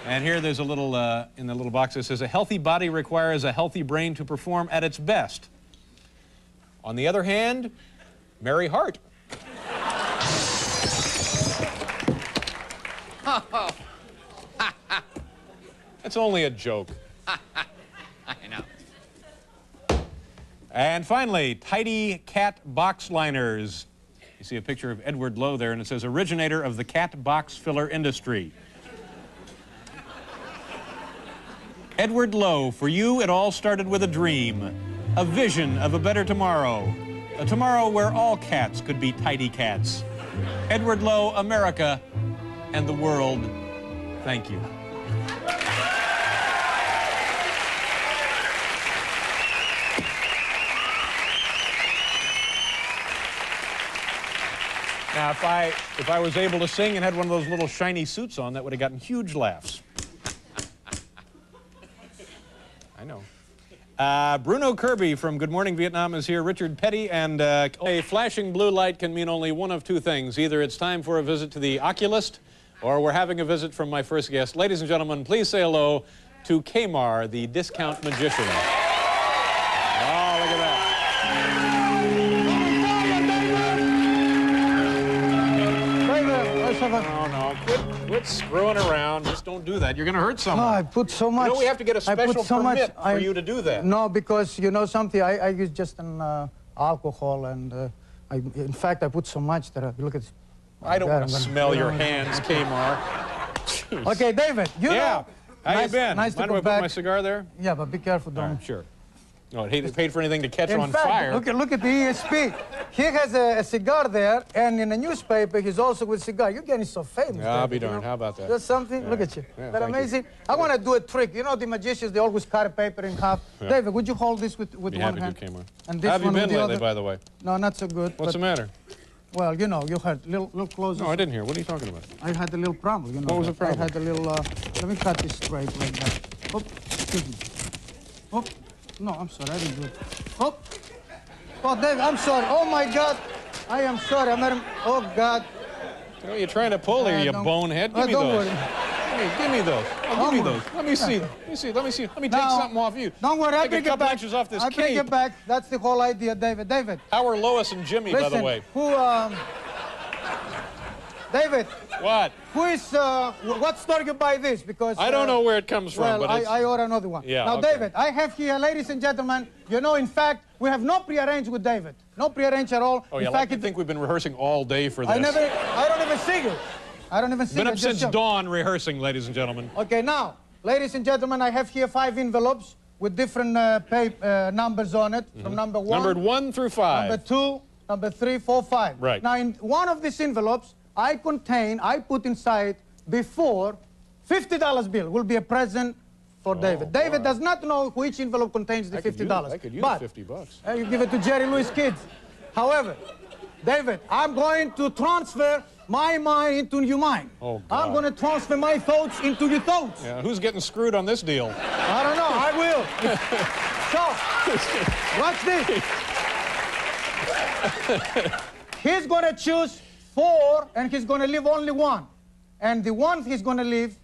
And here there's a little, in the little box that says, a healthy body requires a healthy brain to perform at its best. On the other hand, Mary Hart. Oh. That's only a joke. I know. And finally, Tidy Cat Box Liners. You see a picture of Edward Lowe there, and it says, originator of the cat box filler industry. Edward Lowe, for you it all started with a dream, a vision of a better tomorrow, a tomorrow where all cats could be tidy cats. Edward Lowe, America, and the world, thank you. Now, if I was able to sing and had one of those little shiny suits on, that would have gotten huge laughs. I know. Bruno Kirby from Good Morning Vietnam is here. Richard Petty, and a flashing blue light can mean only one of two things. Either it's time for a visit to the oculist, or we're having a visit from my first guest. Ladies and gentlemen, please say hello to Kamarr, the discount magician. Oh, look at that. No, no, quit screwing around. Just don't do that. You're going to hurt someone. No, I put so much. You know, we have to get a special permit for you to do that. No, because you know something, I use just an alcohol, and in fact, I put so much that look at. I don't want to smell your hands, Kamarr. Okay, David, you know. How you been? Nice to Mind if I put my cigar there? Yeah, but be careful, don't. Right, sure. No, he paid for anything to catch in on fact, fire. Look at the ESP. He has a cigar there, and in a newspaper, he's also with cigar. You're getting so famous. Yeah, I'll be David, darned. you know? How about that? Just something. Yeah. Look at you. Yeah, Isn't that amazing? You. I want to do a trick. You know, the magicians, they always cut paper in half. Yeah. David, would you hold this with one hand? And this How have you one with been the lately, other? by the way? No, not so good. What's the matter? Well, you know, you heard. Little closer. No, I didn't hear. What are you talking about? I had a little problem, you know. What was the problem? I had a little, let me cut this straight like that. Oh, excuse me. Oh, no, I'm sorry, I didn't do it. Oh, oh, Dave, I'm sorry. Oh, my God. I am sorry. I made him, oh, God. You know, you're trying to pull here, you bonehead. Give me don't those. worry. Give me those. Oh, give me those. Let me see. Let me see. Let me take something off you. Don't worry, I'll take bring a it couple back. inches off this I'll cape. bring it back. That's the whole idea, David. David. How are Lois and Jimmy, Listen, by the way? Who, David. What? Who is, what store you buy this? Because I don't know where it comes from, well, but it's... I order another one. Yeah, now, okay. David, I have here, ladies and gentlemen, you know, in fact, we have no prearranged with David. No prearranged at all. Oh, yeah, in I fact, like to think we've been rehearsing all day for this. I don't even sing it. I don't even sing it. Been up since dawn rehearsing, ladies and gentlemen. Okay, now, ladies and gentlemen, I have here 5 envelopes with different numbers on it, from number 1. Numbered 1 through 5. Number 2, number 3, 4, 5. Right. Now, in one of these envelopes, I put inside before $50 bill will be a present for David. David does not know which envelope contains the $50. I could use but, $50. You give it to Jerry Lewis kids. However, David, I'm going to transfer my mind into your mind. Oh, God. I'm going to transfer my thoughts into your thoughts. Yeah, who's getting screwed on this deal? I don't know. I will. So, watch this. He's going to choose 4, and he's going to leave only 1. And the one he's going to leave,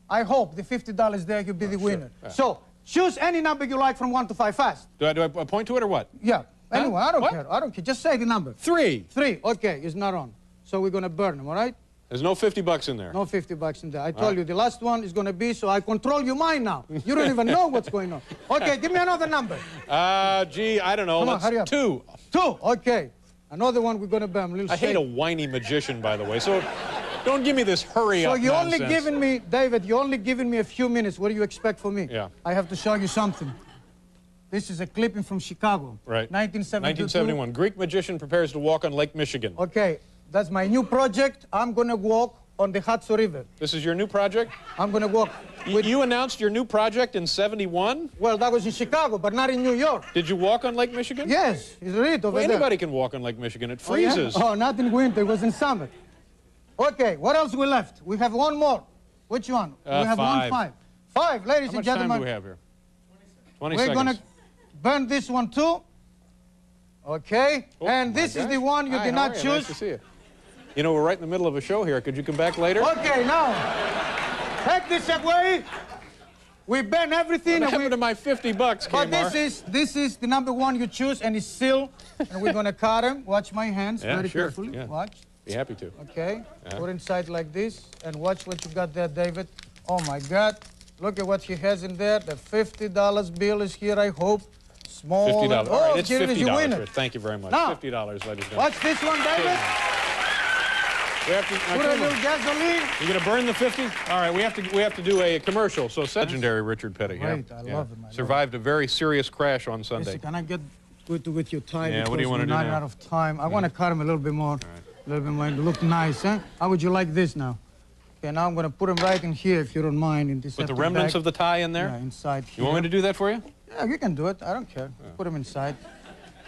I hope the $50 there, he'll be the winner. Sure. Yeah. So, choose any number you like from 1 to 5 fast. Do I point to it or what? Yeah. Huh? Anyway, I don't What? care. I don't care. Just say the number. 3. 3. Okay, it's not on. So we're going to burn them, all right? There's no $50 in there. No $50 in there. I told you the last one is going to be, so I control your mind now. You don't even know what's going on. Okay, give me another number. Gee, I don't know. Come on, Let's hurry up. 2. 2, okay. Another one we're going to burn. I hate a whiny magician, by the way, so don't give me this hurry-up So you're only nonsense. giving me, David, you're only giving me a few minutes. What do you expect from me? Yeah. I have to show you something. This is a clipping from Chicago. Right. 1972. 1971. Greek magician prepares to walk on Lake Michigan. Okay, that's my new project. I'm going to walk on the Hudson River. This is your new project? I'm going to walk. You announced your new project in 71? Well, that was in Chicago, but not in New York. Did you walk on Lake Michigan? Yes, it's right over Well, there. anybody can walk on Lake Michigan. It Oh, yeah? freezes. Oh, not in winter. It was in summer. Okay, what else we left? We have one more. Which one? We have 5. 1, 5. 5, ladies and gentlemen. How much time do we have here? 20 We're seconds. going to burn this one too. Okay. Oh, and this is the one you did not choose. Nice to see you. You know, we're right in the middle of a show here. Could you come back later? Okay, now, take this away. We burn everything. What happened to my 50 bucks, But Kamarr? this is the number one you choose, and it's sealed. And we're going to cut him. Watch my hands Yeah, very sure. carefully. Yeah. Watch. Be happy to. Okay. Put inside like this. And watch what you got there, David. Oh, my God. Look at what he has in there. The $50 bill is here, I hope. Small. $50. Oh, All right, it's here it is, you win $50. it. Rich. Thank you very much. Now, $50, ladies and gentlemen. Watch this one, David. We have to, Put a little gasoline. You gonna burn the 50? All right, we have to do a commercial. So legendary Richard Petty. Great, yeah. I love him. Survived a very serious crash on Sunday. Listen, can I get with your tie? Yeah, what do you want to do We're now? not out of time. I want to cut him a little bit more. A little bit more to look nice, huh? How would you like this now? Okay, now I'm going to put him right in here, if you don't mind. In this With the remnants of the tie in there? Yeah, inside You want me to do that for you? Yeah, you can do it. I don't care. Put him inside.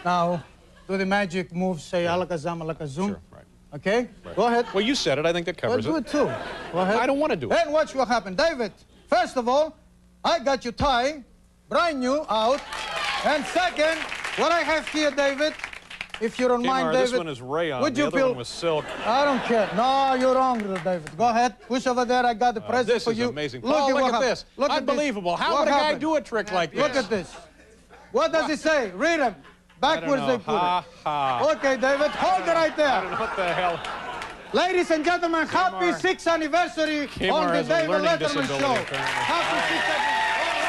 Now, do the magic move, say alakazam, alakazum. Sure, right. Okay? Right. Go ahead. Well, you said it. I think that covers do it too. Go ahead. I don't want to do it. Then watch what happened. David, first of all, I got your tie, brand new, out. And second, what I have here, David, if you don't mind, Kamarr, David. this one is rayon. Would The you other feel... one was silk. I don't care. No, you're wrong, little David. Go ahead. Push over there. I got the present This for is you. amazing. Look Paul, at look what at happened. this. Look at Unbelievable. this. How What would a guy happened? do a trick like this? Look at this. What does it say? Read him. Backwards they put Ha, it. ha. Okay, David, hold it right there. I don't know what the hell. Ladies and gentlemen, happy 6th anniversary Kamarr on the has a David learning Letterman disability, Show. apparently. Happy 6th anniversary. All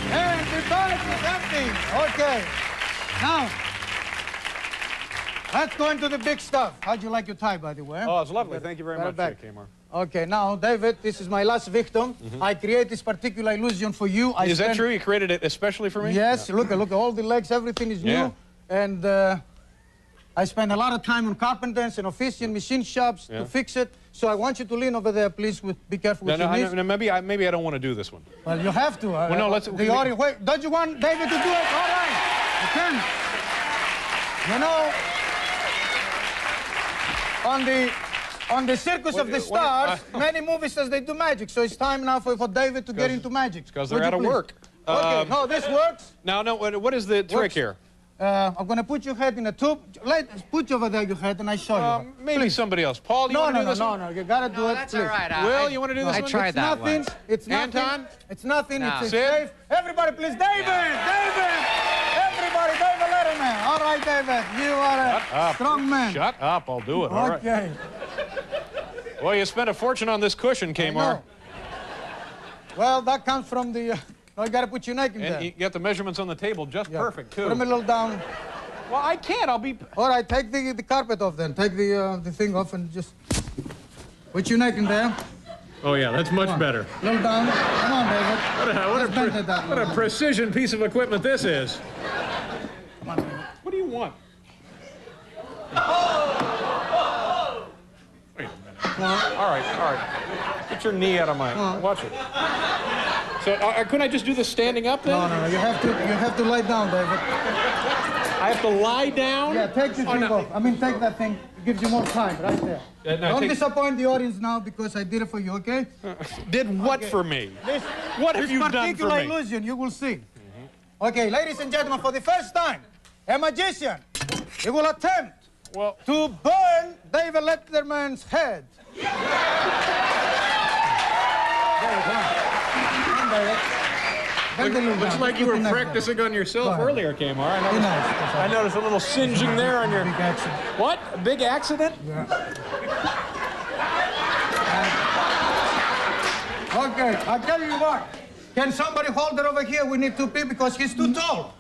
right. And the ballot is empty. Okay. Now, let's go into the big stuff. How'd you like your tie, by the way? Oh, it's lovely. Thank you very much, back. Kamarr. Okay, now, David, this is my last victim. I create this particular illusion for you. Is that true? You created it especially for me? Yes, look, all the legs, everything is new. And I spend a lot of time on carpenters and official machine shops to fix it. So I want you to lean over there, please. Be careful with your knees. No, maybe I don't want to do this one. Well, you have to. Well, no, let's... The audience, wait, don't you want David to do it? All right. You can. You know, on the Circus of the Stars, many movie stars, they do magic. So it's time now for David to get into magic. Because they're out of work. Okay, no, this works. Now, no, what is the trick here? I'm going to put your head in a tube. Put over there your head, and I show you. Maybe somebody else. Paul, do you want to do this one? No, you got to do it. That's please. all right. Will, you want to do this one? I tried that Nothing. once. It's nothing. Anton? It's nothing. No. It's Sid? safe. Everybody, please. David! David! Everybody, David Letterman. All right, David. You are a strong man. Shut up. I'll do it. All right. Okay. Well, you spent a fortune on this cushion, Kamarr. Well, that comes from the... no, you got to put your neck in there. And you got the measurements on the table just perfect, too. Put them a little down. Well, I can't. I'll be... All right, take the carpet off then. Take the thing off and just put your neck in there. Oh, yeah, that's much better. A little down. Come on, David. What a precision piece of equipment this is. Come on, David. What do you want? Wait a minute. All right. Get your knee out of my... Watch it. So, couldn't I just do this standing up then? No. You have to lie down, David. I have to lie down? Yeah, take the thing off. I mean, take that thing. It gives you more time, right there. Don't disappoint the audience now because I did it for you, okay? Did what for me? What have you done for me? This particular illusion, you will see. Okay, ladies and gentlemen, for the first time, a magician, he will attempt to burn David Letterman's head. Looks like you were practicing on yourself earlier, Kamarr. I noticed a little singeing there on your... Big accident. What? A big accident? Yeah. Okay, I'll tell you what. Can somebody hold it over here? We need 2 people because he's too tall.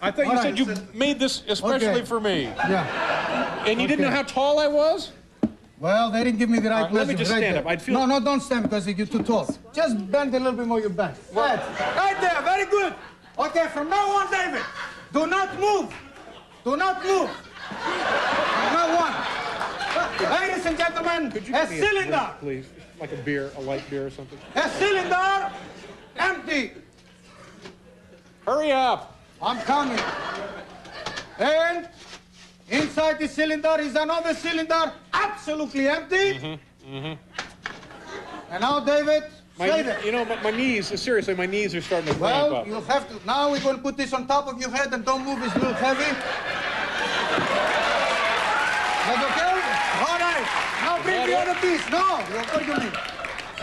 I thought you said you made this especially for me. Yeah. And you didn't know how tall I was? Well, they didn't give me the right Let me just stand up. I'd feel... No, don't stand because you're too tall. Just bend a little bit more your back. Right there, very good. Okay, from now on, David, do not move. Do not move. From now on. Ladies and gentlemen, a cylinder. Please, like a beer, a light beer or something. A cylinder, empty. Hurry up. I'm coming. And inside the cylinder is another cylinder, absolutely empty. Mm-hmm. And now, David, say that. You know, my knees, seriously, my knees are starting to cramp Well, up. you have to. Now we're going to put this on top of your head and don't move. It's a little heavy. That's okay? All right. Now bring the other piece. No, you're going to me.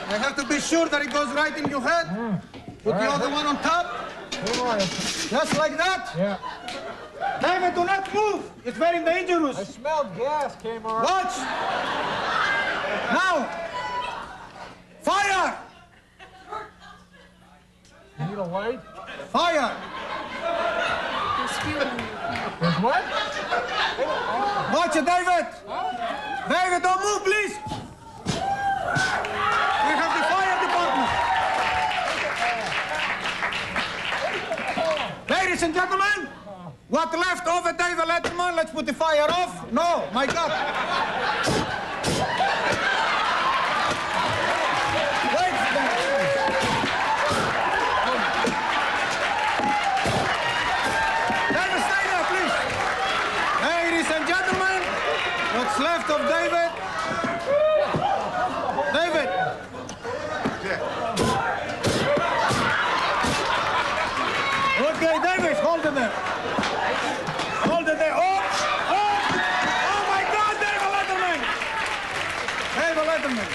I have to be sure that it goes right in your head. Put the other one on top. Just like that. Yeah. David, do not move. It's very dangerous. I smelled gas, Kamarr. Watch. Now. Fire. You need a light? Fire. There's what? Watch it, David. David, don't move, please. We have the fire department. Ladies and gentlemen, what left over David Letterman? Let's put the fire off. No, my God. Wait. David, stay there, please. Ladies and gentlemen, what's left of David? David. Okay, David, hold it there. Hold it there. Oh my God, David Letterman. David Letterman.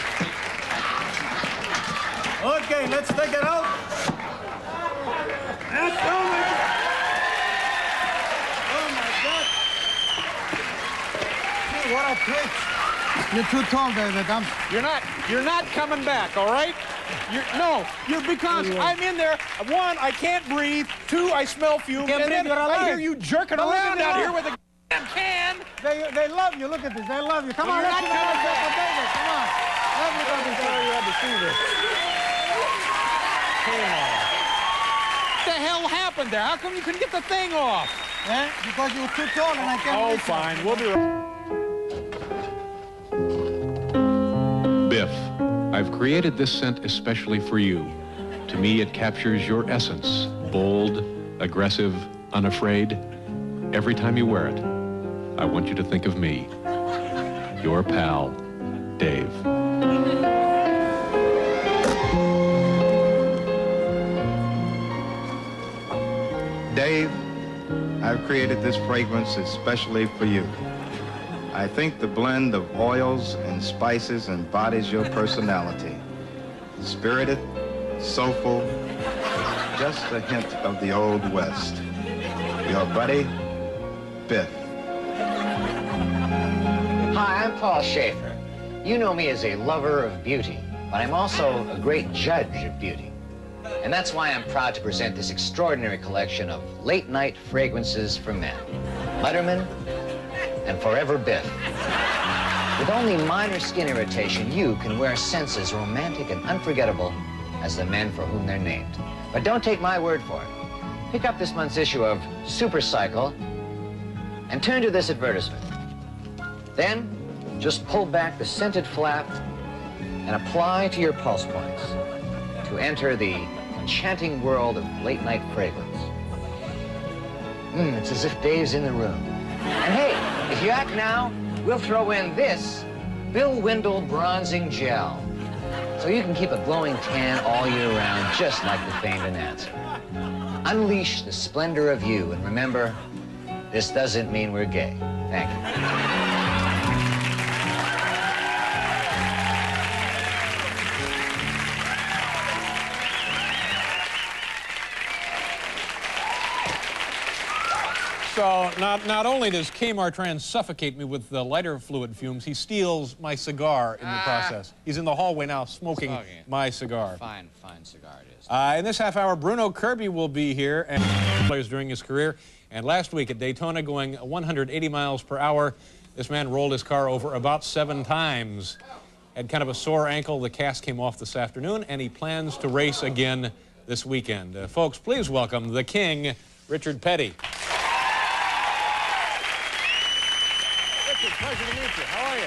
Okay, let's take it out. That's, oh my God. Oh my God. What a trick. You're too tall, David. You're not coming back, all right? You're because I'm in there. One, I can't breathe. Two, I smell fumes. And then I hear you jerking around out here with a can. They love you. Look at this. They love you. Come on, let's give it up for David. Come on. Everybody, sorry you had to see this. What the hell happened there? How come you couldn't get the thing off? Eh? Because you were too tall and I can't Oh, reach you. fine. We'll be right. Biff, I've created this scent especially for you. To me, it captures your essence. Bold, aggressive, unafraid. Every time you wear it, I want you to think of me. Your pal, Dave. Dave, I've created this fragrance especially for you. I think the blend of oils and spices embodies your personality. Spirited, soulful, just a hint of the Old West. Your buddy, Biff. Hi, I'm Paul Schaefer. You know me as a lover of beauty, but I'm also a great judge of beauty. And that's why I'm proud to present this extraordinary collection of late-night fragrances for men. Letterman and Forever Biff. With only minor skin irritation, you can wear scents as romantic and unforgettable as the men for whom they're named. But don't take my word for it. Pick up this month's issue of Super Cycle and turn to this advertisement. Then, just pull back the scented flap and apply to your pulse points to enter the enchanting world of late-night fragrance. It's as if Dave's in the room. And hey, if you act now, we'll throw in this Bill Windle bronzing gel. So you can keep a glowing tan all year round, just like the famed announcer. Unleash the splendor of you, and remember, this doesn't mean we're gay. Thank you. So not only does Kamarr try and suffocate me with the lighter fluid fumes, he steals my cigar in the process. He's in the hallway now smoking my cigar. Fine cigar it is. In this half hour, Bruno Kirby will be here and players during his career. And last week at Daytona, going 180 miles per hour, this man rolled his car over about 7 times. Had kind of a sore ankle. The cast came off this afternoon, and he plans to race again this weekend. Folks, please welcome the King, Richard Petty. Pleasure to meet you. How are you?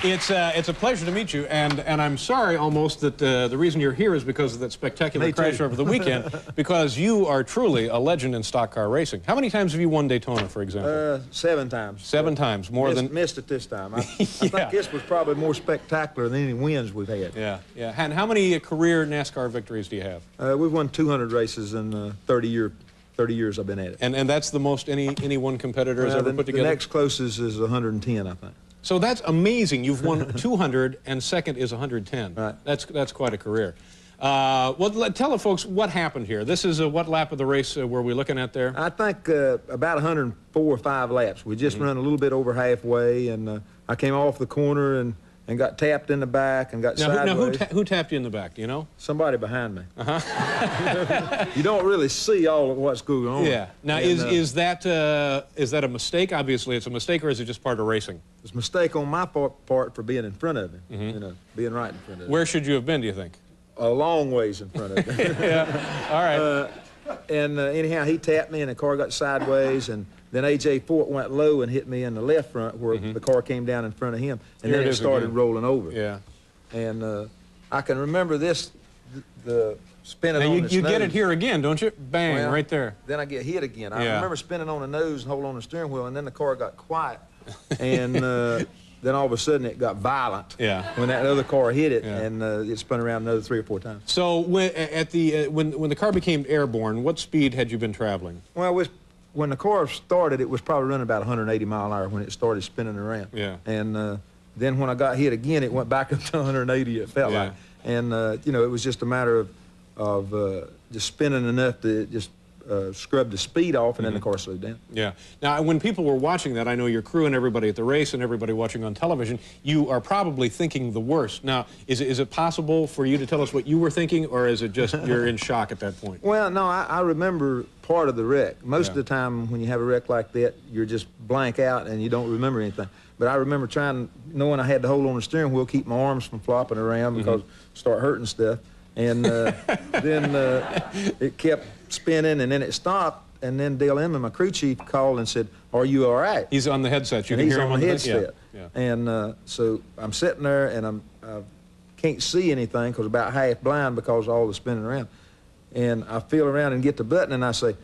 It's a pleasure to meet you, and I'm sorry almost that the reason you're here is because of that spectacular crash over the weekend, because you are truly a legend in stock car racing. How many times have you won Daytona, for example? 7 times. 7 times, more than... Missed it this time. I think this was probably more spectacular than any wins we've had. Yeah, yeah. And how many career NASCAR victories do you have? We've won 200 races in 30 years I've been at it. And that's the most any one competitor has ever put together? The next closest is 110, I think. So that's amazing. You've won 200, and second is 110. Right. That's quite a career. Well, tell the folks what happened here. This is what lap of the race were we looking at there? I think about 104 or 5 laps. We just run a little bit over halfway, and I came off the corner and got tapped in the back and got sideways. Now, who tapped you in the back, do you know? Somebody behind me. You don't really see all of what's going on. Yeah. Now, and, is that a mistake? Obviously, it's a mistake, or is it just part of racing? It's a mistake on my part for being in front of him, you know, being right in front of him. Where should you have been, do you think? A long ways in front of him. Yeah. All right. Anyhow, he tapped me, and the car got sideways, and then A.J. Fort went low and hit me in the left front where the car came down in front of him, and then it started rolling over. Yeah. And I can remember this, the spinning now on you nose. Get it here again, don't you? Bang, well, right there. Then I get hit again. I remember spinning on the nose and holding on the steering wheel, and then the car got quiet, and then all of a sudden it got violent. Yeah. When that other car hit it, and it spun around another 3 or 4 times. So when the car became airborne, what speed had you been traveling? Well, when the car started, it was probably running about 180 mile an hour when it started spinning around. Yeah. And then when I got hit again, it went back up to 180, it felt like. And, you know, it was just a matter of just spinning enough to just scrub the speed off, and then the car slowed down. Yeah. Now, when people were watching that, I know your crew and everybody at the race and everybody watching on television, you are probably thinking the worst. Now, is it possible for you to tell us what you were thinking, or is it just you're in shock at that point? Well, no, I remember part of the wreck. Most of the time when you have a wreck like that, you're just blank out and you don't remember anything. But I remember knowing I had to hold on the steering wheel, keep my arms from flopping around because start hurting stuff. And then it kept spinning, and then it stopped, and then Dale Emmett, my crew chief, called and said, "Are you all right?" He's on the headset. You can hear him on the headset. Yeah. And so I'm sitting there, and I can't see anything because about half blind because of all the spinning around. And I feel around and get the button, and I say,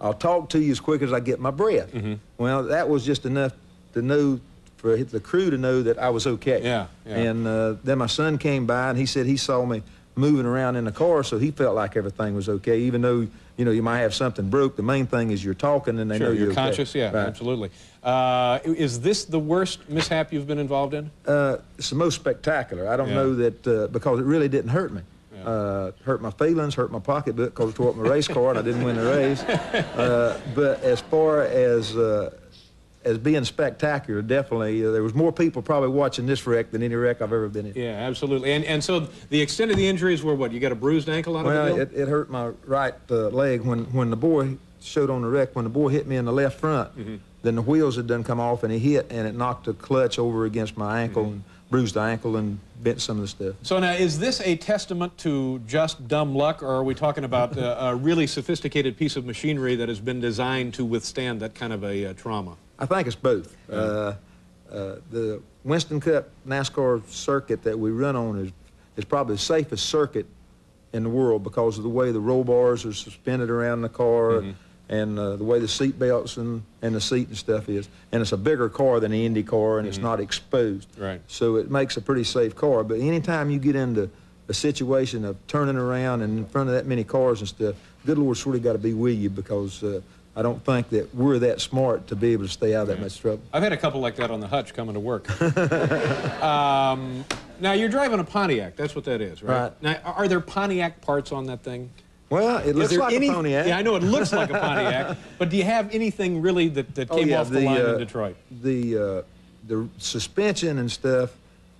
"I'll talk to you as quick as I get my breath." Well, that was just enough to know, for the crew to know that I was okay. Yeah. And then my son came by, and he said he saw me moving around in the car, so he felt like everything was okay, even though, you know, you might have something broke. The main thing is you're talking, and they know you're conscious. Okay. Yeah, right. Absolutely. Is this the worst mishap you've been involved in? It's the most spectacular. I don't know that, because it really didn't hurt me. Hurt my feelings, hurt my pocketbook because it tore up my race car and I didn't win the race. But as far as being spectacular, definitely, there was more people probably watching this wreck than any wreck I've ever been in. Yeah, absolutely. And so the extent of the injuries were what? You got a bruised ankle out of the deal? It hurt my right leg when the boy showed on the wreck. When the boy hit me in the left front, then the wheels had done come off, and he hit, and it knocked the clutch over against my ankle and bruised the ankle and bent some of the stuff. So now, is this a testament to just dumb luck, or are we talking about a really sophisticated piece of machinery that has been designed to withstand that kind of a trauma? I think it's both. The Winston Cup NASCAR circuit that we run on is probably the safest circuit in the world because of the way the roll bars are suspended around the car and the way the seat belts and the seat and stuff is. And it's a bigger car than the Indy car, and it's not exposed. Right. So it makes a pretty safe car. But anytime you get into a situation of turning around and in front of that many cars and stuff, good Lord's really got to be with you, because I don't think that we're that smart to be able to stay out of that much trouble. I've had a couple like that on the hutch coming to work. Now, you're driving a Pontiac. That's what that is, right? Now, are there Pontiac parts on that thing? Well, it looks like a Pontiac. Yeah, I know it looks like a Pontiac, but do you have anything really that came off the line in Detroit? The suspension and stuff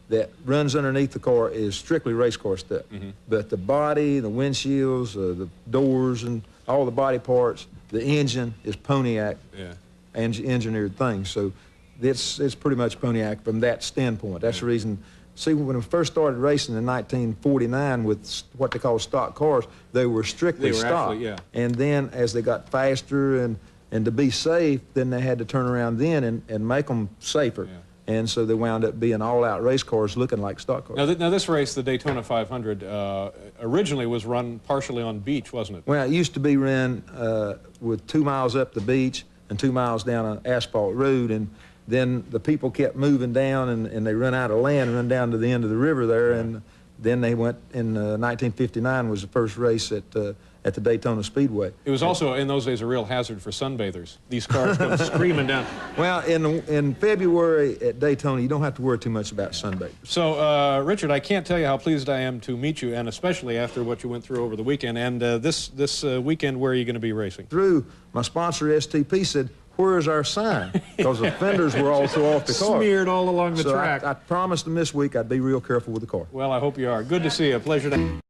that runs underneath the car is strictly race car stuff. But the body, the windshields, the doors, and all the body parts, the engine is Pontiac engineered things. So it's pretty much Pontiac from that standpoint. That's the reason. See, when we first started racing in 1949 with what they call stock cars, they were strictly stock. And then as they got faster and to be safe, then they had to turn around then and make them safer. And so they wound up being all-out race cars looking like stock cars. Now this race, the Daytona 500, originally was run partially on beach, wasn't it? Well, it used to be ran with 2 miles up the beach and 2 miles down an asphalt road, and then the people kept moving down, and they run out of land and run down to the end of the river there, and then they went in 1959 was the first race at the Daytona Speedway. It was also, in those days, a real hazard for sunbathers. These cars come screaming down. Well, in February at Daytona, you don't have to worry too much about sunbathers. So, Richard, I can't tell you how pleased I am to meet you, and especially after what you went through over the weekend. And this weekend, where are you going to be racing? Through my sponsor, STP, said, "Where's our sign?" Because the fenders were also off the car. Smeared all along the track. track. I promised them this week I'd be real careful with the car. Well, I hope you are. Good to see you. Pleasure to...